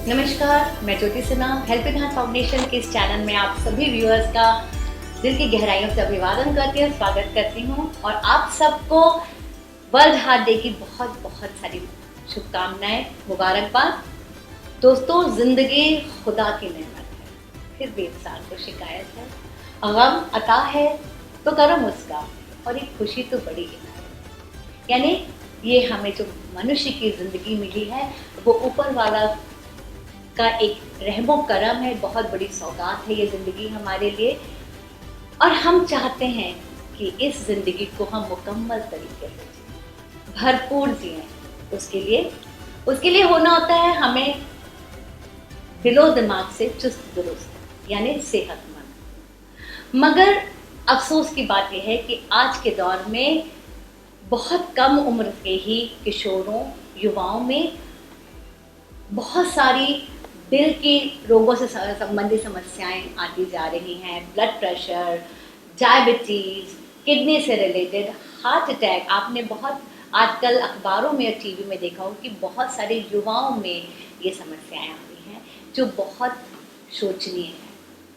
नमस्कार, मैं Jyoti Sinha help in hand foundation के इस चैनल में आप सभी व्यूअर्स का दिल की गहराइयों से अभिवादन करती हूँ, स्वागत करती हूँ और आप सबको वर्ल्ड हार्ट डे की बहुत बहुत सारी शुभकामनाएं, मुबारकबाद। दोस्तों, जिंदगी खुदा की नेमत है, फिर भी इंसान को शिकायत है। गम अता है तो करम उसका, और एक खुशी तो बड़ी है। यानी ये हमें जो मनुष्य की जिंदगी मिली है वो ऊपर वाला का एक रहमो करम है, बहुत बड़ी सौगात है ये ज़िंदगी हमारे लिए। और हम चाहते हैं कि इस ज़िंदगी को हम मुकम्मल तरीके से जिएं, भरपूर जिएं। उसके लिए होना होता है हमें दिलो दिमाग से चुस्त दुरुस्त, यानी सेहतमंद। मगर अफसोस की बात यह है कि आज के दौर में बहुत कम उम्र के ही किशोरों, युवाओं में बहुत सारी दिल की रोगों से संबंधित समस्याएं आती जा रही हैं। ब्लड प्रेशर, डायबिटीज़, किडनी से रिलेटेड, हार्ट अटैक। आपने बहुत आजकल अखबारों में और टीवी में देखा हो कि बहुत सारे युवाओं में ये समस्याएं आ रही हैं, जो बहुत शोचनीय है।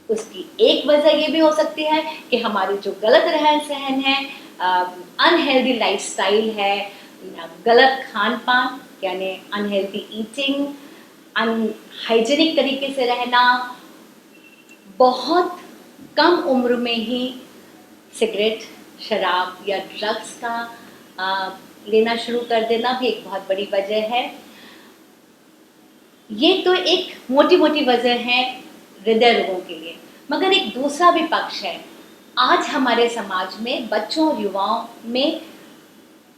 उसकी एक वजह ये भी हो सकती है कि हमारी जो गलत रहन सहन है, अनहेल्दी लाइफस्टाइल है, गलत खान पान यानी अनहेल्दी ईटिंग, अनहाइजीनिक तरीके से रहना, बहुत कम उम्र में ही सिगरेट, शराब या ड्रग्स का लेना शुरू कर देना भी एक बहुत बड़ी वजह है। ये तो एक मोटी मोटी वजह है हृदय रोगों के लिए, मगर एक दूसरा भी पक्ष है। आज हमारे समाज में बच्चों और युवाओं में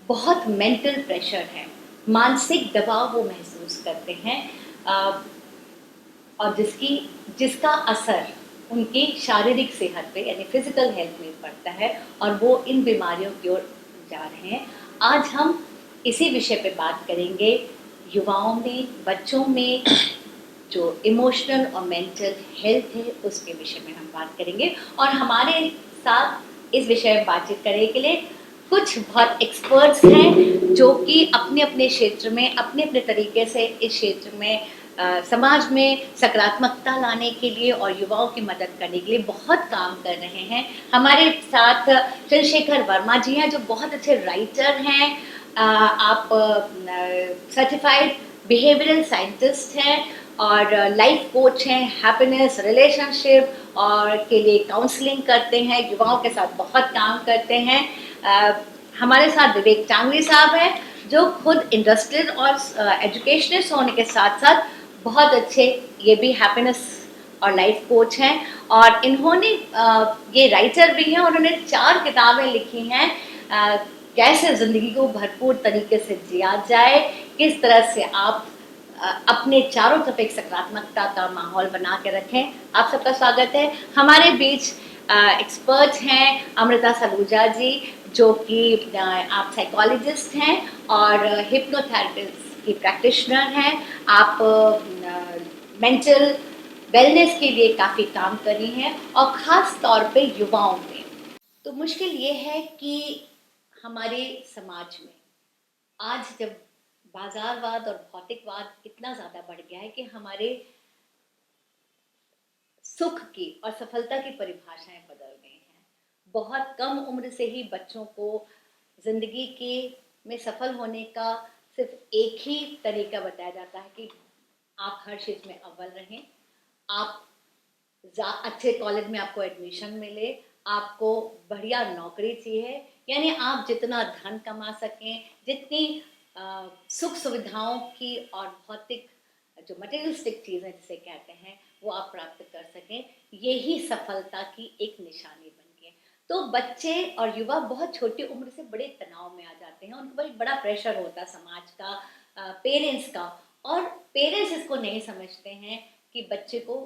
बहुत मेंटल प्रेशर है, मानसिक दबाव वो महसूस करते हैं, और जिसका असर उनकी शारीरिक सेहत पे यानी फिजिकल हेल्थ में पड़ता है, और वो इन बीमारियों की ओर जा रहे हैं। आज हम इसी विषय पे बात करेंगे। युवाओं में, बच्चों में जो इमोशनल और मेंटल हेल्थ है उसके विषय में हम बात करेंगे। और हमारे साथ इस विषय में बातचीत करने के लिए कुछ बहुत एक्सपर्ट्स हैं जो कि अपने अपने क्षेत्र में, अपने अपने तरीके से इस क्षेत्र में समाज में सकारात्मकता लाने के लिए और युवाओं की मदद करने के लिए बहुत काम कर रहे हैं। हमारे साथ चंद्रशेखर वर्मा जी हैं, जो बहुत अच्छे राइटर हैं। आप सर्टिफाइड बिहेवियरल साइंटिस्ट हैं और लाइफ कोच हैं, हैप्पीनेस, रिलेशनशिप और के लिए काउंसलिंग करते हैं, युवाओं के साथ बहुत काम करते हैं। हमारे साथ विवेक टांगवी साहब हैं, जो खुद इंडस्ट्रियल और एजुकेशनिस्ट होने के साथ साथ बहुत अच्छे ये भी हैप्पीनेस और लाइफ कोच हैं। और इन्होंने ये राइटर भी हैं और उन्होंने 4 किताबें लिखी हैं, कैसे ज़िंदगी को भरपूर तरीके से जिया जाए, किस तरह से आप अपने चारों तरफ एक सकारात्मकता का माहौल बना के रखें। आप सबका स्वागत है। हमारे बीच एक्सपर्ट हैं अमृता सलूजा जी, जो कि आप साइकोलॉजिस्ट हैं और हिप्नोथेरेपिस्ट की प्रैक्टिशनर हैं। आप मेंटल वेलनेस के लिए काफ़ी काम कर रही हैं और ख़ास तौर पे युवाओं में। तो मुश्किल ये है कि हमारे समाज में आज जब बाजारवाद और भौतिकवाद इतना ज़्यादा बढ़ गया है कि हमारे सुख की और सफलता की परिभाषाएं बदल गई हैं। बहुत कम उम्र से ही बच्चों को जिंदगी के में सफल होने का सिर्फ एक ही तरीका बताया जाता है कि आप हर चीज़ में अव्वल रहें, आप अच्छे कॉलेज में आपको एडमिशन मिले, आपको बढ़िया नौकरी चाहिए, यानी आप जितना धन कमा सकें, जितनी सुख सुविधाओं की और भौतिक जो मटेरियलिस्टिक चीज़ें जिसे कहते हैं वो आप प्राप्त कर सकें, यही सफलता की एक निशानी बन गई। तो बच्चे और युवा बहुत छोटी उम्र से बड़े तनाव में आ जाते हैं, उनको बड़ी बड़ा प्रेशर होता है समाज का, पेरेंट्स का। और पेरेंट्स इसको नहीं समझते हैं कि बच्चे को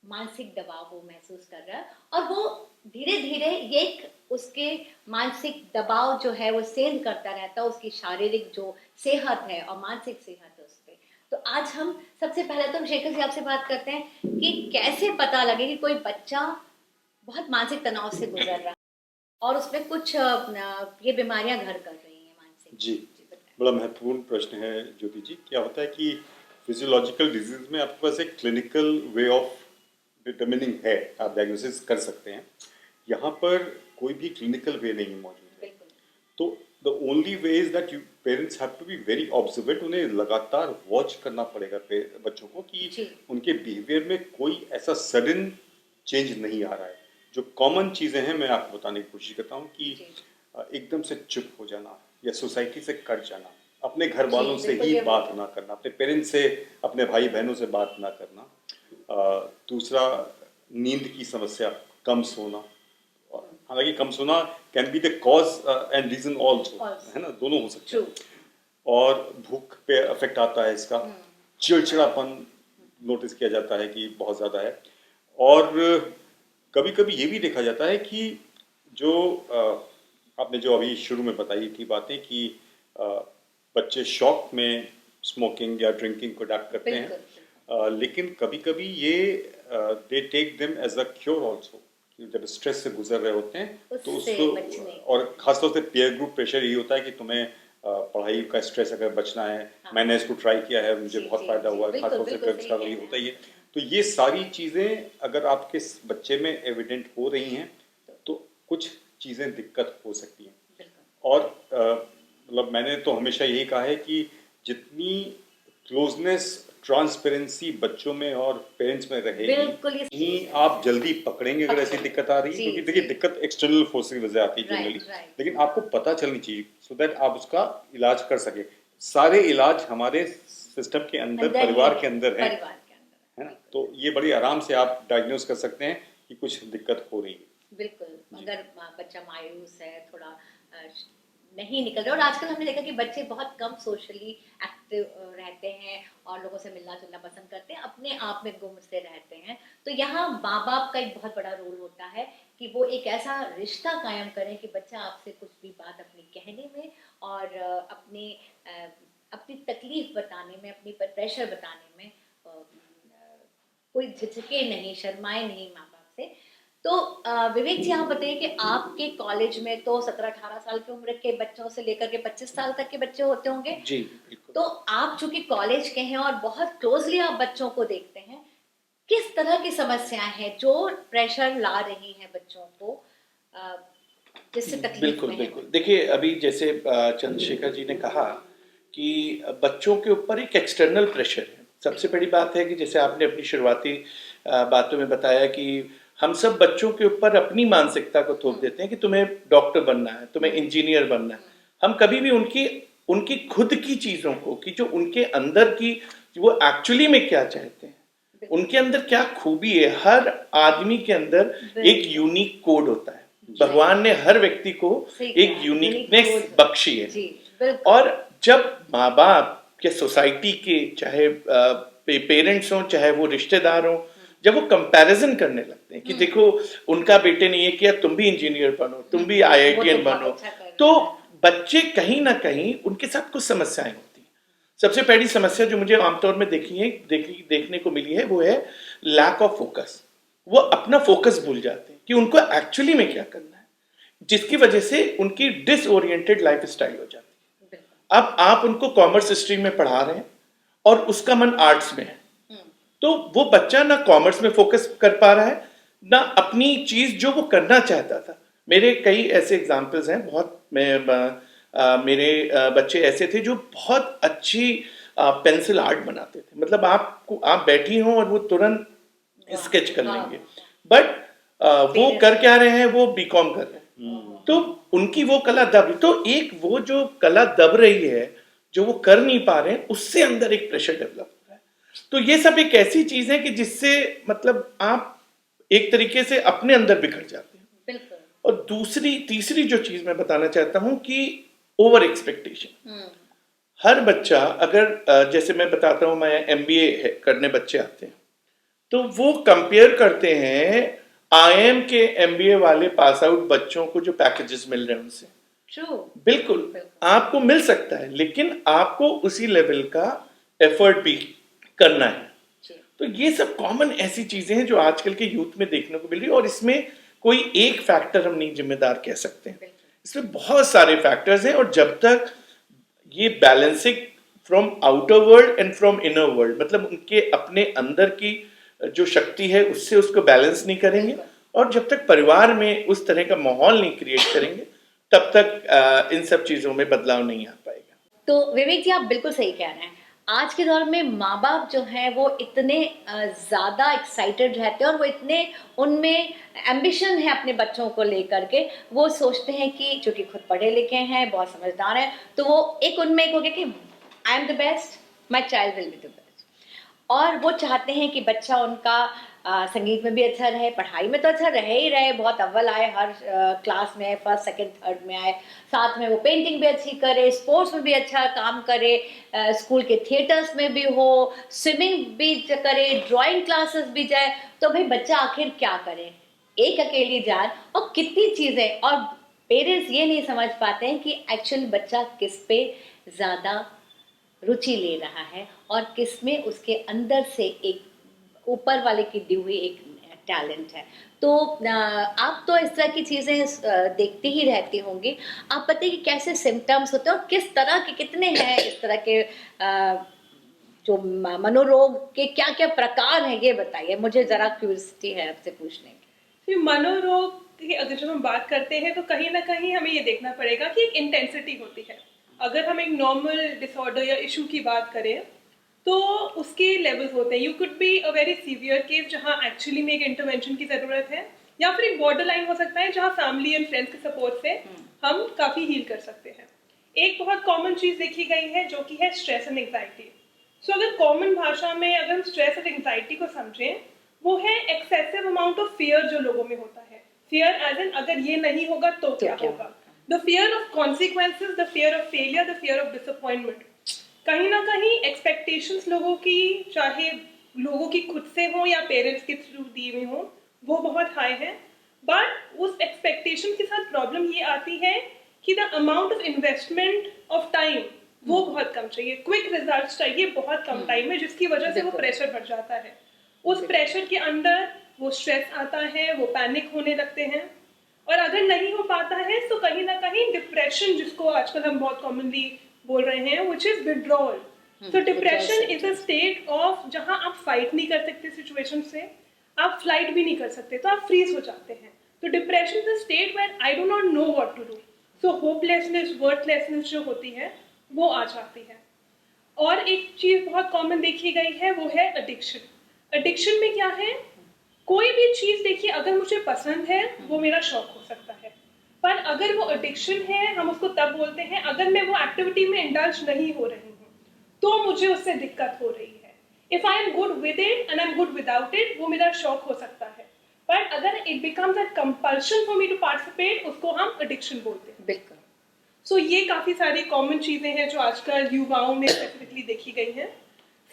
मानसिक दबाव वो महसूस कर रहा है, और वो धीरे धीरे ये उसके मानसिक दबाव जो है वो सेंध करता रहता है उसकी शारीरिक जो सेहत है और मानसिक सेहत है उस पर। तो आज हम सबसे पहले तो शेखर जी आपसे बात करते हैं कि कैसे पता लगे कि कोई बच्चा बहुत मानसिक तनाव से गुजर रहा है और उसमें कुछ ये बीमारियां घर कर रही हैं मानसिक। जी, बड़ा महत्वपूर्ण प्रश्न है ज्योति जी। क्या होता है कि फिजियोलॉजिकल डिजीज में आपके पास एक क्लिनिकल वे ऑफ डिटर्मिनिंग है, आप डायग्नोसिस कर सकते हैं। यहाँ पर कोई भी क्लिनिकल वे नहीं मौजूद है। तो the only way is that you parents have to be very observant. उन्हें लगातार वॉच करना पड़ेगा बच्चों को कि उनके बिहेवियर में कोई ऐसा सडन चेंज नहीं आ रहा है। जो कॉमन चीज़ें हैं मैं आपको बताने की कोशिश करता हूँ कि एकदम से चुप हो जाना या सोसाइटी से कट जाना, अपने घर वालों से ही बात ना करना, अपने पेरेंट्स से, अपने भाई बहनों से बात ना करना। दूसरा, नींद की समस्या, कम सोना। हालांकि कम सोना can be the cause and reason also, है ना, दोनों हो सकते हैं। और भूख पे अफेक्ट आता है इसका। चिड़चिड़ापन नोटिस किया जाता है कि बहुत ज़्यादा है। और कभी कभी ये भी देखा जाता है कि जो आपने जो अभी शुरू में बताई थी बातें कि बच्चे शौक में स्मोकिंग या ड्रिंकिंग को अडॉप्ट करते हैं, लेकिन कभी कभी ये they take them as a cure also. जब स्ट्रेस से गुजर रहे होते हैं तो उसको, और खासतौर से पीयर ग्रुप प्रेशर यही होता है कि तुम्हें पढ़ाई का स्ट्रेस अगर बचना है, मैंने इसको ट्राई किया है, मुझे बहुत फायदा हुआ है, खासतौर से पेरेंट्स का वही होता ही है। तो ये सारी चीज़ें अगर आपके बच्चे में एविडेंट हो रही हैं तो कुछ चीज़ें दिक्कत हो सकती हैं। और मतलब मैंने तो हमेशा यही कहा है कि जितनी क्लोजनेस, ट्रांसपेरेंसी बच्चों में और पेरेंट्स में रहेगी, ही आप जल्दी पकड़ेंगे अगर ऐसी दिक्कत आ रही है। क्योंकि देखिए, दिक्कत एक्सटर्नल फोर्स की वजह आती है जनरली, लेकिन आपको पता चलनी चाहिए सो दैट आप उसका इलाज कर सके। सारे इलाज हमारे सिस्टम के अंदर, परिवार के अंदर है ना। तो ये बड़ी आराम से आप डायग्नोज कर सकते हैं कि कुछ दिक्कत हो रही है। बिल्कुल, अगर बच्चा मायूस है, थोड़ा नहीं निकल रहा, और आजकल हमने देखा कि बच्चे बहुत कम सोशली एक्टिव रहते हैं और लोगों से मिलना जुलना पसंद करते हैं, अपने आप में गुम से रहते हैं। तो यहाँ माँ बाप का एक बहुत बड़ा रोल होता है कि वो एक ऐसा रिश्ता कायम करें कि बच्चा आपसे कुछ भी बात अपनी कहने में और अपनी तकलीफ बताने में, अपनी प्रेशर बताने में कोई झिझके नहीं, शर्माए नहीं माँ बाप से। तो विवेक जी, आप बताइए कि आपके कॉलेज में तो 17-18 साल की उम्र के बच्चों से लेकर के 25 साल तक के बच्चे होते होंगे जी, बिल्कुल। तो आप चूंकि कॉलेज के हैं और बहुत क्लोजली आप बच्चों को देखते हैं, किस तरह की समस्याएं हैं जो प्रेशर ला रही हैं बच्चों को, जिससे तकलीफ बिल्कुल में बिल्कुल। देखिए, अभी जैसे चंद्रशेखर जी ने कहा कि बच्चों के ऊपर एक एक्सटर्नल प्रेशर है। सबसे बड़ी बात है कि जैसे आपने अपनी शुरुआती बातों में बताया कि हम सब बच्चों के ऊपर अपनी मानसिकता को थोप देते हैं कि तुम्हें डॉक्टर बनना है, तुम्हें इंजीनियर बनना है। हम कभी भी उनकी उनकी खुद की चीज़ों को, कि जो उनके अंदर की, वो एक्चुअली में क्या चाहते हैं, उनके अंदर क्या खूबी है। हर आदमी के अंदर एक यूनिक कोड होता है। भगवान ने हर व्यक्ति को एक यूनिकनेस बख्शी है। और जब माँ बाप के, सोसाइटी के, चाहे पेरेंट्स हों चाहे वो रिश्तेदार हों, जब वो कंपैरिजन करने लगते हैं कि देखो उनका बेटे ने ये किया, तुम भी इंजीनियर बनो, तुम भी IITN बनो, तो बच्चे कहीं ना कहीं उनके साथ कुछ समस्याएं होती हैं। सबसे पहली समस्या जो मुझे आमतौर में देखने को मिली है वो है लैक ऑफ फोकस। वो अपना फोकस भूल जाते हैं कि उनको एक्चुअली में क्या करना है, जिसकी वजह से उनकी डिसओरिएंटेड लाइफ स्टाइल हो जाती है। अब आप उनको कॉमर्स स्ट्रीम में पढ़ा रहे हैं और उसका मन आर्ट्स में है, तो वो बच्चा ना कॉमर्स में फोकस कर पा रहा है, ना अपनी चीज जो वो करना चाहता था। मेरे कई ऐसे एग्जाम्पल्स हैं, बहुत मेरे बच्चे ऐसे थे जो बहुत अच्छी पेंसिल आर्ट बनाते थे। मतलब आप बैठी हो और वो तुरंत स्केच कर लेंगे, बट वो कर क्या रहे हैं, वो बीकॉम कर रहे हैं। तो उनकी वो कला दब, तो एक वो जो कला दब रही है, जो वो कर नहीं पा रहे हैं, उससे अंदर एक प्रेशर डेवलप हो रहा है। तो ये सब एक ऐसी चीज है कि जिससे मतलब आप एक तरीके से अपने अंदर बिखर जाते हैं। और तीसरी जो चीज मैं बताना चाहता हूं कि ओवर एक्सपेक्टेशन। हर बच्चा, अगर जैसे मैं बताता हूं, मैं MBA करने बच्चे आते हैं तो वो कंपेयर करते हैं IIM के MBA वाले पास आउट बच्चों को जो पैकेजेस मिल रहे हैं उनसे। बिल्कुल आपको मिल सकता है, लेकिन आपको उसी लेवल का एफर्ट भी करना है। तो ये सब कॉमन ऐसी चीजें हैं जो आजकल के यूथ में देखने को मिल रही है, और इसमें कोई एक फैक्टर हम नहीं जिम्मेदार कह सकते हैं, इसमें बहुत सारे फैक्टर्स हैं। और जब तक ये balancing from outer world and from inner world, मतलब उनके अपने अंदर की जो शक्ति है उससे उसको बैलेंस नहीं करेंगे, और जब तक परिवार में उस तरह का माहौल नहीं क्रिएट करेंगे तब तक इन सब चीज़ों में बदलाव नहीं आ पाएगा। तो विवेक जी, आप बिल्कुल सही कह रहे हैं। आज के दौर में माँ बाप जो हैं वो इतने ज़्यादा एक्साइटेड रहते हैं और वो इतने उनमें एम्बिशन है अपने बच्चों को लेकर के, वो सोचते हैं कि चूँकि खुद पढ़े लिखे हैं, बहुत समझदार हैं, तो वो एक उनमें एक हो गया कि I am the best, my child will be the best. और वो चाहते हैं कि बच्चा उनका संगीत में भी अच्छा रहे, पढ़ाई में तो अच्छा रहे ही रहे, बहुत अव्वल आए हर क्लास में, फर्स्ट सेकंड थर्ड में आए, साथ में वो पेंटिंग भी अच्छी करे, स्पोर्ट्स में भी अच्छा काम करे, स्कूल के थिएटर्स में भी हो, स्विमिंग भी करे, ड्राइंग क्लासेस भी जाए। तो भाई बच्चा आखिर क्या करे, एक अकेली जान और कितनी चीज़ें, और पेरेंट्स ये नहीं समझ पाते हैं कि एक्चुअली बच्चा किस पे ज़्यादा रुचि ले रहा है और किस में उसके अंदर से एक ऊपर वाले की दी हुई एक टैलेंट है। तो आप तो इस तरह की चीज़ें देखती ही रहती होंगी। आप बताइए कि कैसे सिम्टम्स होते हैं और किस तरह के, कितने हैं इस तरह के जो मनोरोग के क्या क्या प्रकार हैं, ये बताइए, मुझे ज़रा क्यूरियोसिटी है आपसे पूछने की। मनोरोग की अगर जब हम बात करते हैं तो कहीं ना कहीं हमें ये देखना पड़ेगा कि एक इंटेंसिटी होती है। अगर हम एक नॉर्मल डिसऑर्डर या इशू की बात करें तो उसके लेवल्स होते हैं। You could be a very severe case जहाँ एक्चुअली में एक इंटरवेंशन की ज़रूरत है, या फिर एक बॉर्डर लाइन हो सकता है जहाँ फैमिली एंड फ्रेंड्स के सपोर्ट से हम काफ़ी हील कर सकते हैं। एक बहुत कॉमन चीज़ देखी गई है जो कि है स्ट्रेस एंड एंग्जाइटी। सो अगर कॉमन भाषा में अगर हम स्ट्रेस एंड एंग्जाइटी को समझें, वो है एक्सेसिव अमाउंट ऑफ फियर जो लोगों में होता है। फियर एज एन अगर ये नहीं होगा तो क्या होगा, the fear of consequences, the fear of failure, the fear of disappointment. कहीं ना कहीं एक्सपेक्टेशंस लोगों की, चाहे लोगों की खुद से हो या पेरेंट्स के थ्रू दी हुई हो, वो बहुत हाई है। बट उस एक्सपेक्टेशन के साथ प्रॉब्लम ये आती है कि the amount of investment of time वो बहुत कम चाहिए, क्विक रिजल्ट्स चाहिए बहुत कम टाइम में, जिसकी वजह से वो प्रेशर बढ़ जाता है। उस प्रेशर के अंदर वो स्ट्रेस आता है, वो पैनिक होने लगते हैं, और अगर नहीं हो पाता है तो कहीं ना कहीं डिप्रेशन, जिसको आजकल हम बहुत कॉमनली बोल रहे हैं, व्हिच इज विड्रॉल। तो depression is a state of जहां आप फाइट नहीं कर सकते सिचुएशन से, आप फ्लाइट भी नहीं कर सकते, तो आप फ्रीज हो जाते हैं। तो depression is a state where I do not know what to do. So hopelessness, worthlessness जो होती है वो आ जाती है। और एक चीज बहुत कॉमन देखी गई है वो है एडिक्शन। एडिक्शन में क्या है, कोई भी चीज देखिए अगर मुझे पसंद है वो मेरा शौक हो सकता है, पर अगर वो एडिक्शन है हम उसको तब बोलते हैं अगर मैं वो एक्टिविटी में इंडल्ज नहीं हो रही हूँ तो मुझे उससे दिक्कत हो रही है। If I am good with it and I am good without it, वो मेरा शौक हो सकता है, पर अगर it becomes a compulsion for me to participate, उसको हम एडिक्शन बोलते हैं। बिल्कुल। सो ये काफ़ी सारी कॉमन चीज़ें हैं जो आजकल युवाओं में स्पेसिफिकली देखी गई हैं।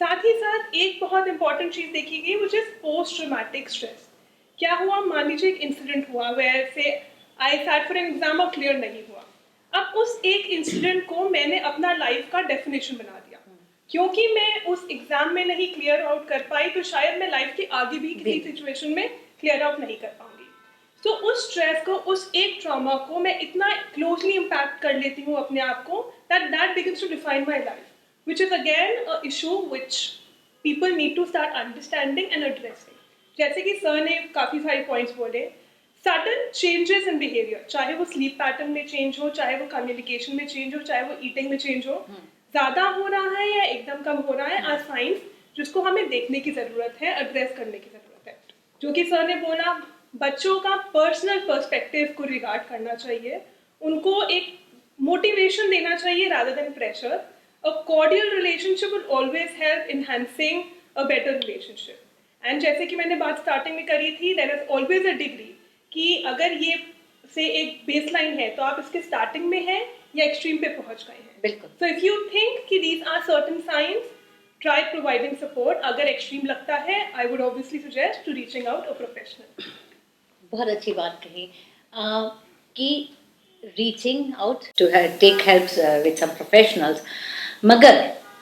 साथ ही साथ एक बहुत इंपॉर्टेंट चीज़ देखी गई which is post traumatic stress. क्या हुआ, मान लीजिए एक इंसिडेंट हुआ वैसे I sat for an exam और क्लियर नहीं हुआ। अब उस एक इंसिडेंट को मैंने अपना लाइफ का डेफिनेशन बना दिया, क्योंकि मैं उस एग्जाम में नहीं क्लियर आउट कर पाई तो शायद मैं लाइफ के आगे भी किसी सिचुएशन में क्लियर आउट नहीं कर पाऊंगी। तो उस स्ट्रेस को, उस एक ट्रॉमा को मैं इतना क्लोजली इम्पैक्ट कर लेती हूँ अपने आप को that begins to define my life, which is again a issue which people need to start understanding and addressing. जैसे कि सर ने काफ़ी सारे पॉइंट्स बोले, सडन चेंजेस इन बिहेवियर, चाहे वो स्लीप पैटर्न में चेंज हो, चाहे वो कम्युनिकेशन में चेंज हो, चाहे वो ईटिंग में चेंज हो, ज़्यादा हो रहा है या एकदम कम हो रहा है, आर साइंस जिसको हमें देखने की ज़रूरत है, एड्रेस करने की ज़रूरत है। जो कि सर ने बोला, बच्चों का पर्सनल पर्सपेक्टिव को रिगार्ड करना चाहिए, उनको एक मोटिवेशन देना चाहिए rather than pressure. A cordial relationship will always help enhancing a better relationship. And जैसे कि मैंने बात स्टार्टिंग में करी थी, there is always a degree कि अगर ये से एक बेसलाइन है तो आप इसके स्टार्टिंग में हैं या एक्सट्रीम पे पहुंच गए हैं। बिल्कुल। So if you think कि these are certain signs, try providing support. अगर एक्सट्रीम लगता है, I would obviously suggest to reaching out a professional. बहुत अच्छी बात कही कि reaching out to take help with some professionals, मगर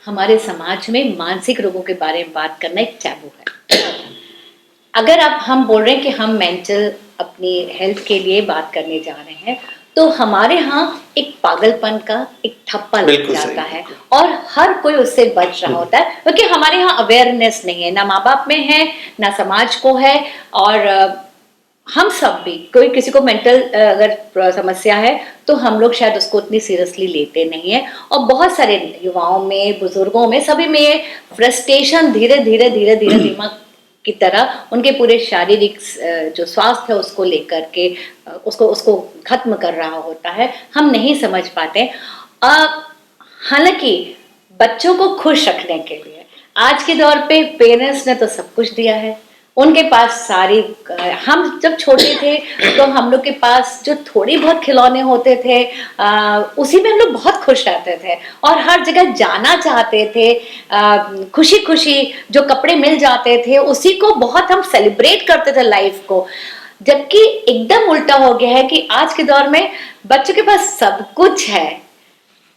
हमारे समाज में मानसिक रोगों के बारे में बात करना एक टैबू है। अगर अब हम बोल रहे हैं कि हम मेंटल अपनी हेल्थ के लिए बात करने जा रहे हैं, तो हमारे यहाँ एक पागलपन का एक ठप्पा लग बिल्कुल जाता सही, है और हर कोई उससे बच रहा होता है क्योंकि हमारे यहाँ अवेयरनेस नहीं है, ना माँ बाप में है ना समाज को है। और हम सब भी, कोई किसी को मेंटल अगर समस्या है तो हम लोग शायद उसको उतनी सीरियसली लेते नहीं है। और बहुत सारे युवाओं में, बुजुर्गों में, सभी में ये फ्रस्ट्रेशन धीरे धीरे धीरे धीरे दिमाग की तरह उनके पूरे शारीरिक जो स्वास्थ्य है उसको लेकर के उसको उसको खत्म कर रहा होता है। हम नहीं समझ पाते। हालांकि बच्चों को खुश रखने के लिए आज के दौर पे पेरेंट्स ने तो सब कुछ दिया है, उनके पास सारी। हम जब छोटे थे तो हम लोग के पास जो थोड़ी बहुत खिलौने होते थे उसी में हम लोग बहुत खुश रहते थे और हर जगह जाना चाहते थे। खुशी खुशी जो कपड़े मिल जाते थे उसी को बहुत हम सेलिब्रेट करते थे लाइफ को। जबकि एकदम उल्टा हो गया है कि आज के दौर में बच्चों के पास सब कुछ है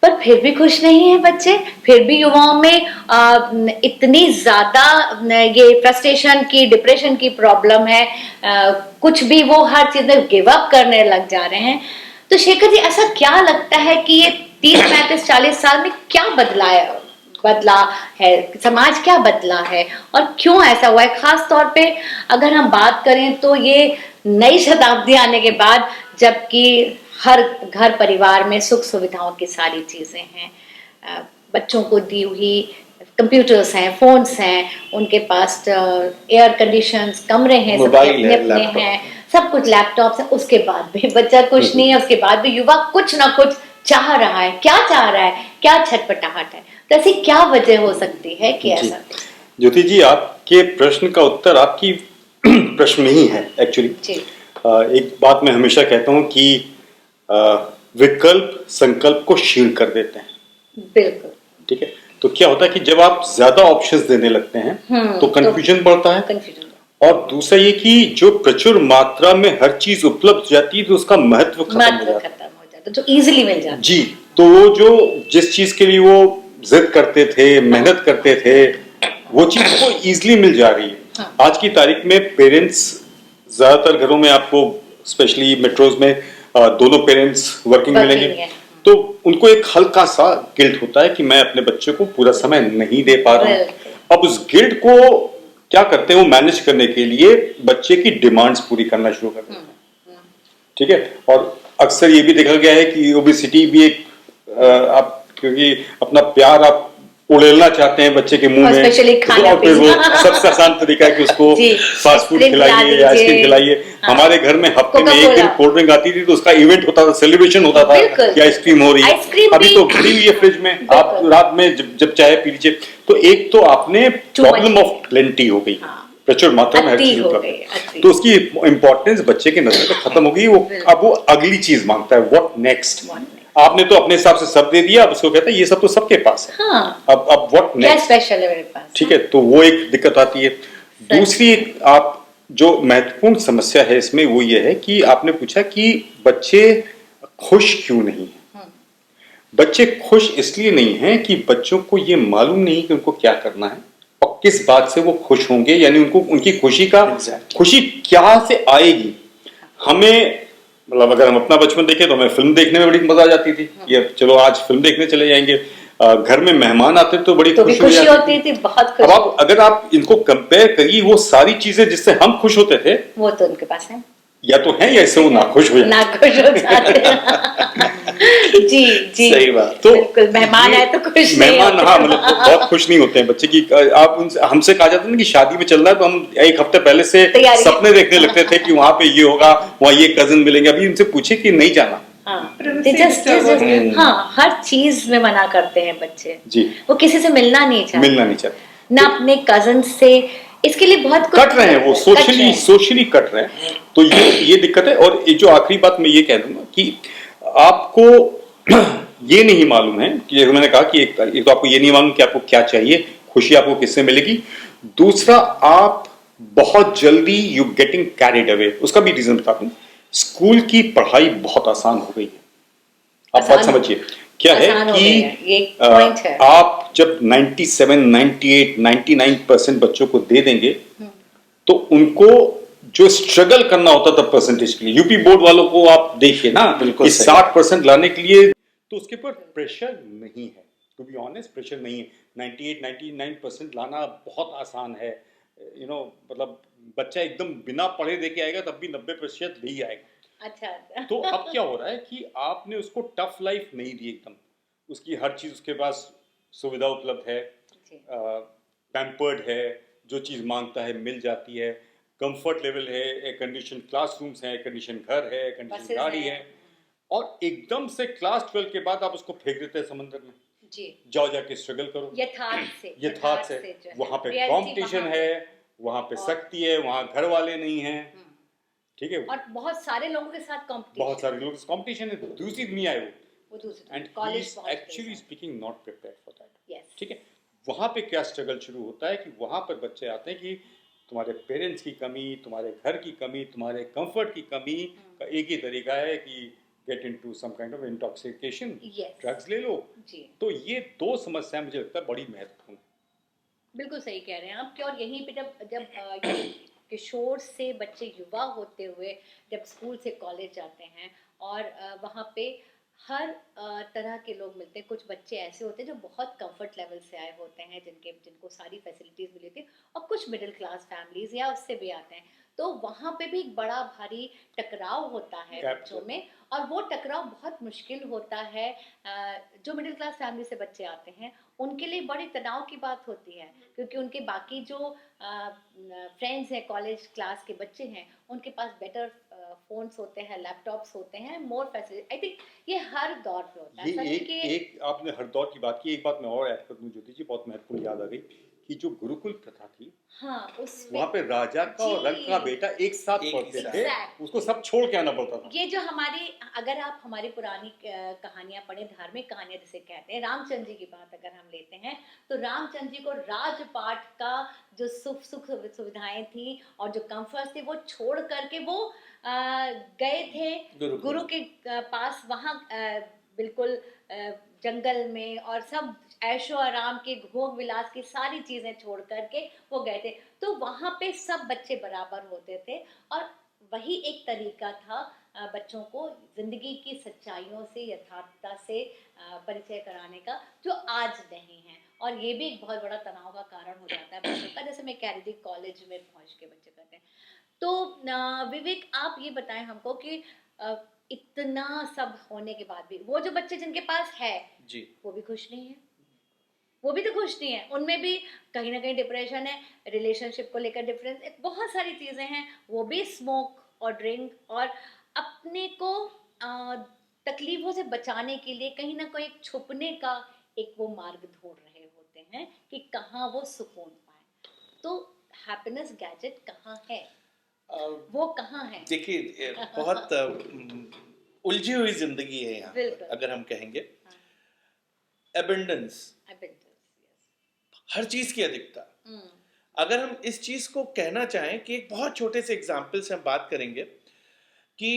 पर फिर भी खुश नहीं है बच्चे। फिर भी युवाओं में इतनी ज्यादा ये फ्रस्ट्रेशन की, डिप्रेशन की प्रॉब्लम है। कुछ भी वो हर चीज में गिव अप करने लग जा रहे हैं। तो शेखर जी, ऐसा क्या लगता है कि ये 30-35-40 साल में क्या बदला है, समाज क्या बदला है और क्यों ऐसा हुआ है? खास तौर पे अगर हम बात करें तो ये नई शताब्दी आने के बाद, जबकि हर घर परिवार में सुख सुविधाओं की सारी चीजें हैं, बच्चों को दी हुई कंप्यूटर्स हैं, फोन्स हैं, उनके पास एयर कंडीशंस कमरे हैं, सबके अपने अपने हैं, सब कुछ लैपटॉप्स हैं, उसके बाद भी बच्चा कुछ नहीं है, उसके बाद भी युवा कुछ ना कुछ चाह रहा है। क्या चाह रहा है, क्या छटपटाहट है? तो ऐसी क्या वजह हो सकती है कि ऐसा? ज्योति जी, आपके प्रश्न का उत्तर आपकी प्रश्न में ही है एक्चुअली। एक बात मैं हमेशा कहता हूँ कि विकल्प संकल्प को क्षीण कर देते हैं। बिल्कुल ठीक है। तो क्या होता है कि जब आप ज्यादा ऑप्शंस देने लगते हैं तो कंफ्यूजन बढ़ता है। और दूसरा ये कि जो प्रचुर मात्रा में हर चीज उपलब्ध हो जाती है तो उसका महत्व खत्म हो जाता है, जो इजीली मिल जाता है। जी, तो वो जो जिस चीज के लिए वो जिद करते थे, मेहनत करते थे, वो चीज को इजीली मिल जा रही है। हाँ। आज की तारीख में पेरेंट्स, ज्यादातर घरों में आपको स्पेशली मेट्रोज में दोनों पेरेंट्स वर्किंग मिलेंगे, तो उनको एक हल्का सा गिल्ट होता है कि मैं अपने बच्चे को पूरा समय नहीं दे पा रहा हूँ। अब उस गिल्ट को क्या करते हैं, वो मैनेज करने के लिए बच्चे की डिमांड्स पूरी करना शुरू कर देते हैं। ठीक है। और अक्सर ये भी देखा गया है कि ओबेसिटी भी एक आप, क्योंकि अपना प्यार आप उड़ेलना चाहते हैं बच्चे के मुंह में, और फिर वो सबसे आसान तरीका है कि उसको फास्ट फूड खिलाइए, आइसक्रीम खिलाइए। हमारे घर में हफ्ते में एक दिन कोल्ड ड्रिंक आती थी तो उसका इवेंट होता था, सेलिब्रेशन होता था कि आइसक्रीम हो रही है। अभी तो भरी हुई है फ्रिज में, आप रात में जब चाहे पी लीजिए। तो एक तो आपने प्रॉब्लम ऑफ प्लेंटी हो गई, प्रचुर मात्रा में हर चीज उपलब्ध, तो उसकी इंपॉर्टेंस बच्चे के नजर में खत्म हो गई। वो अब वो अगली चीज मांगता है, व्हाट नेक्स्ट। आपने तो अपने हिसाब से सब दे दिया, अब उसको कहता है ये सब तो सबके पास है। हाँ। अब व्हाट नेक्स्ट, क्या स्पेशल है मेरे पास। ठीक है, तो वो एक दिक्कत आती है। दूसरी आप जो महत्वपूर्ण समस्या है इसमें वो ये है कि आपने पूछा कि बच्चे खुश क्यों नहीं है। बच्चे खुश इसलिए नहीं है कि बच्चों को ये मालूम नहीं कि उनको क्या करना है और किस बात से वो खुश होंगे, यानी उनको उनकी खुशी का खुशी क्या से आएगी। हमें मतलब अगर हम अपना बचपन देखें तो हमें फिल्म देखने में बड़ी मजा आ जाती थी कि चलो आज फिल्म देखने चले जाएंगे। घर में मेहमान आते तो बड़ी खुशी होती थी, बहुत खुशी। अब आप अगर आप इनको कंपेयर करिए, वो सारी चीजें जिससे हम खुश होते थे वो तो उनके पास है, या तो है या इससे वो नाखुश हो जाते जी जी, सही बात। तो बिल्कुल, मेहमान आए तो खुश मेहमान, हाँ, मतलब बहुत खुश नहीं होते हैं बच्चे की। आप उनसे, हमसे कहा जाता है ना कि शादी में चल रहा है तो हम एक हफ्ते पहले से सपने देखने लगते थे कि वहां पे ये होगा, वहां ये कजिन मिलेंगे। अभी उनसे पूछे कि नहीं जाना। हाँ, हर चीज में मना करते हैं बच्चे जी, वो किसी से मिलना नहीं चाहते, ना अपने कजिन से। इसके लिए बहुत कुछ कट रहे हैं, वो सोशली कट रहे हैं। तो ये दिक्कत है। और एक जो आखिरी बात मैं ये कह दूंगा कि आपको ये नहीं मालूम है कि मैंने कहा कि एक तो आपको ये नहीं मालूम कि आपको क्या चाहिए, खुशी आपको किससे मिलेगी। दूसरा, आप बहुत जल्दी यू गेटिंग कैरिड अवे। उसका भी रीजन बताता हूं। स्कूल की पढ़ाई बहुत आसान हो गई है। आप बात समझिए क्या है कि आप जब 97, 98, 99% बच्चों को दे देंगे तो उनको जो स्ट्रगल करना होता था परसेंटेज के लिए, यूपी बोर्ड वालों को आप देखिए ना, बिल्कुल कि सही। 60% लाने के लिए तो उसके ऊपर प्रेशर नहीं है, टू बी ऑनेस्ट प्रेशर नहीं है। 98-99% लाना बहुत आसान है, मतलब बच्चा एकदम बिना पढ़े दे के आएगा तब भी 90% ले ही आएगा। अच्छा तो अब क्या हो रहा है कि आपने उसको टफ लाइफ नहीं दी एकदम, उसकी हर चीज उसके पास सुविधा उपलब्ध है, जी। पैम्पर्ड है, जो चीज मांगता है मिल जाती है, कंफर्ट लेवल है, एयर कंडीशन क्लासरूम्स है, एयर कंडीशन घर है, एयर कंडीशन बसेस गाड़ी हैं। है, और एकदम से क्लास 12 के बाद आप उसको फेंक देते हैं समंदर में, जी, जाओ जाके स्ट्रगल करो। यथार्थ से जो है, वहां पे reality कंपटीशन वहाँ पे। है, वहां पे और- सख्ती है, वहां घर वाले नहीं हैं, हम्म, ठीक है, और बहुत सारे लोगों के साथ कंपटीशन, बहुत सारे लोग, कंपटीशन है, दूसरी दुनिया है वो दूसरे एंड ही कॉलेज इज पहुंचते actually speaking not prepared for that. Yes. ठीक है, वहां पे क्या स्ट्रगल शुरू होता है कि वहां पर बच्चे आते हैं कि तुम्हारे पेरेंट्स की कमी, तुम्हारे घर की कमी, तुम्हारे कंफर्ट की कमी का एक ही तरीका है कि get into some kind of intoxication, Yes. Drugs ले लो। जी, तो ये दो समस्याएं मुझे लगता है बड़ी महत्वपूर्ण है। बिल्कुल सही कह रहे हैं आप कि और यहीं पे जब जब ये किशोर से बच्चे युवा होते हुए जब स्कूल से कॉलेज जाते हैं और वहाँ पे हर तरह के लोग मिलते हैं। कुछ बच्चे ऐसे होते हैं जो बहुत कंफर्ट लेवल से आए होते हैं, जिनको सारी फैसिलिटीज़ मिली थी, और कुछ मिडिल क्लास फैमिलीज या उससे भी आते हैं। तो वहाँ पे भी एक बड़ा भारी टकराव होता है Gap बच्चों में, और वो टकराव बहुत मुश्किल होता है। जो मिडिल क्लास फैमिली से बच्चे आते हैं उनके लिए बड़ी तनाव की बात होती है, क्योंकि उनके बाकी जो फ्रेंड्स हैं, कॉलेज क्लास के बच्चे हैं, उनके पास बेटर फोन्स होते हैं, लैपटॉप्स होते हैं, मोर फैसिलिटी। आई थिंक ये हर दौर पे होता है। ये सभी एक के एक आपने हर दौर की बात की, एक बात मैं और ऐड कर दूं ज्योति जी, बहुत महत्वपूर्ण याद आ गई कि जो गुरुकुल प्रथा थी, हाँ, उस वहाँ पे राजा का और रंक का बेटा एक साथ एक पढ़ते साथ। थे, Exact. उसको सब छोड़ के आना पड़ता था। ये जो हमारी, अगर आप हमारी पुरानी कहानियां पढ़ें, धार्मिक कहानियां जिसे कहते हैं, रामचंद्र जी की बात अगर हम लेते हैं, तो रामचंद्र जी को राजपाट का जो सुख सुविधाएं थी और जो कंफर्ट थे वो छोड़ करके वो गए थे गुरुकुल। गुरु के पास। वहाँ बिल्कुल जंगल में और सब ऐशो आराम के भोग विलास की सारी चीजें छोड़ करके वो गए थे। तो वहाँ पे सब बच्चे बराबर होते थे, और वही एक तरीका था बच्चों को जिंदगी की सच्चाइयों से, यथार्थता से परिचय कराने का, जो आज नहीं है। और ये भी एक बहुत बड़ा तनाव का कारण हो जाता है बच्चों का। जैसे मैं कह रही थी, कॉलेज में पहुंच के बच्चे कहते हैं। तो विवेक, आप ये बताएं हमको कि इतना सब होने के बाद भी वो जो बच्चे जिनके पास है जी, वो भी खुश नहीं है, वो भी तो खुश नहीं है, उनमें भी कहीं ना कहीं डिप्रेशन है, रिलेशनशिप को लेकर डिफरेंस, बहुत सारी चीजें हैं। वो भी स्मोक और ड्रिंक और अपने को तकलीफों से बचाने के लिए कहीं ना कहीं छुपने का एक वो मार्ग ढूंढ रहे होते हैं कि कहाँ वो सुकून पाए। तो हैप्पीनेस गैजेट कहाँ है, वो कहाँ है? देखिए बहुत उलझी हुई जिंदगी है यहाँ पर, बिल्कुल। अगर हम कहेंगे हाँ, एबंडेंस, abundance, yes. हर चीज की अधिकता। हम्म, अगर हम इस चीज को कहना चाहें कि एक बहुत छोटे से एग्जाम्पल से हम बात करेंगे कि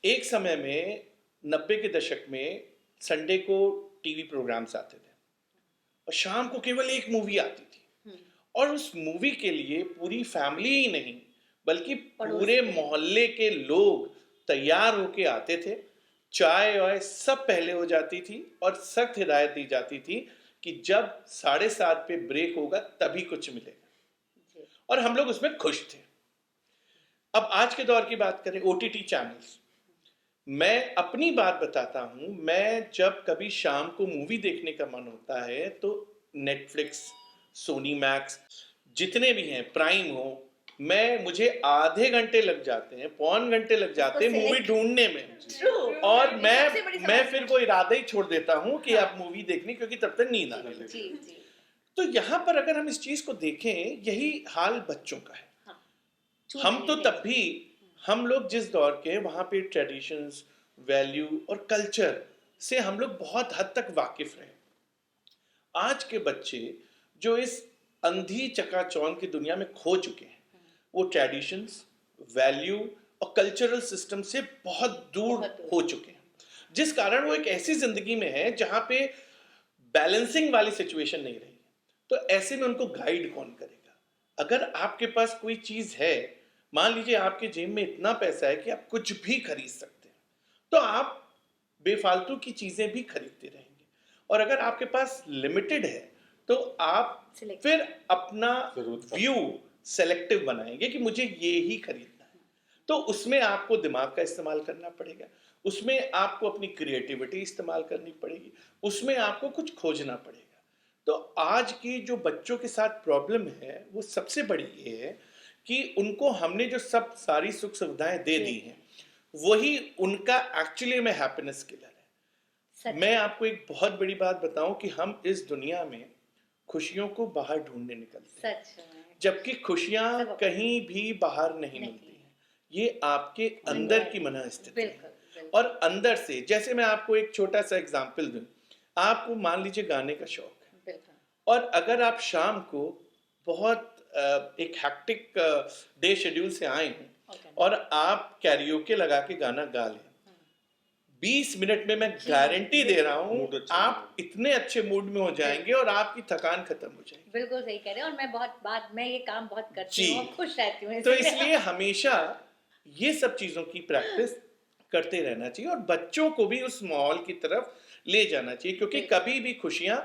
एक समय में 90 के दशक में संडे को टीवी प्रोग्राम्स आते थे और शाम को केवल एक मूवी आती थी, हम्म, और उस मूवी के लिए पूरी फैमिली ही नहीं बल्कि पड़ोस पूरे के। मोहल्ले के लोग तैयार होके आते थे। चाय वाय सब पहले हो जाती थी और सख्त हिदायत दी जाती थी कि जब 7:30 पे ब्रेक होगा तभी कुछ मिलेगा, जी, और हम लोग उसमें खुश थे। अब आज के दौर की बात करें, ओटीटी चैनल्स, मैं अपनी बात बताता हूं, मैं जब कभी शाम को मूवी देखने का मन होता है तो नेटफ्लिक्स, सोनी मैक्स, जितने भी हैं, प्राइम हो, मुझे आधे घंटे लग जाते हैं, पौन घंटे लग जाते हैं उसको मूवी select- ढूंढने में। True. और सबसे बड़ी मैं समस्या। फिर वो इरादा ही छोड़ देता हूं कि हाँ। अब मूवी देखनी, क्योंकि तब तक नींद आने लगती जी है। जी, तो यहाँ पर अगर हम इस चीज को देखें, यही हाल बच्चों का है। हाँ, हम तो तब भी, हम लोग जिस दौर के, वहां पे ट्रेडिशंस, वैल्यू और कल्चर से हम लोग बहुत हद तक वाकिफ रहे। आज के बच्चे जो इस अंधी चकाचौंध की दुनिया में खो चुके हैं, वो ट्रेडिशंस, वैल्यू और कल्चरल सिस्टम से बहुत दूर बहुत दूर। हो चुके हैं, जिस कारण वो एक ऐसी जिंदगी में है जहां पे बैलेंसिंग वाली सिचुएशन नहीं रही। तो ऐसे में उनको गाइड कौन करेगा? अगर आपके पास कोई चीज है, मान लीजिए आपके जेब में इतना पैसा है कि आप कुछ भी खरीद सकते हैं, तो आप बेफालतू की चीजें भी खरीदते रहेंगे। और अगर आपके पास लिमिटेड है तो आप Select. फिर अपना जरूरत का। व्यू सेलेक्टिव बनाएंगे कि मुझे ये ही खरीदना है। तो उसमें आपको दिमाग का इस्तेमाल करना पड़ेगा, उसमें आपको अपनी क्रिएटिविटी इस्तेमाल करनी पड़ेगी, उसमें आपको कुछ खोजना पड़ेगा। तो आज की जो बच्चों के साथ प्रॉब्लम है वो सबसे बड़ी ये है कि उनको हमने जो सब सारी सुख सुविधाएं दे दी हैं वही उनका एक्चुअली में हैप्पीनेस किलर है। सच मैं आपको एक बहुत बड़ी बात बताऊं कि हम इस दुनिया में खुशियों को बाहर ढूंढने निकलते हैं, सच है। जबकि खुशियां सब कहीं भी बाहर नहीं नहीं। मिलती हैं, ये आपके अंदर की मन स्थिति है। बिल्कुल, बिल्कुल। और अंदर से, जैसे मैं आपको एक छोटा सा एग्जांपल दूं, आपको मान लीजिए गाने का शौक है, बिल्कुल। और अगर आप शाम को बहुत एक हैक्टिक डे शेड्यूल से आए हैं Okay. और आप कैरियोके लगा के गाना गा लें, 20 मिनट में मैं गारंटी दे रहा हूं मूड अच्छा आप इतने अच्छे मूड में हो जाएंगे और आपकी थकान खत्म हो जाएगी। बिल्कुल सही कह रहे हैं, और मैं ये काम बहुत करती जी। हूँ और खुश रहती हूँ तो इसलिए। इसलिए हमेशा ये सब चीजों की प्रैक्टिस करते रहना चाहिए और बच्चों को भी उस माहौल की तरफ ले जाना चाहिए, क्योंकि बिल्कुल। कभी भी खुशियां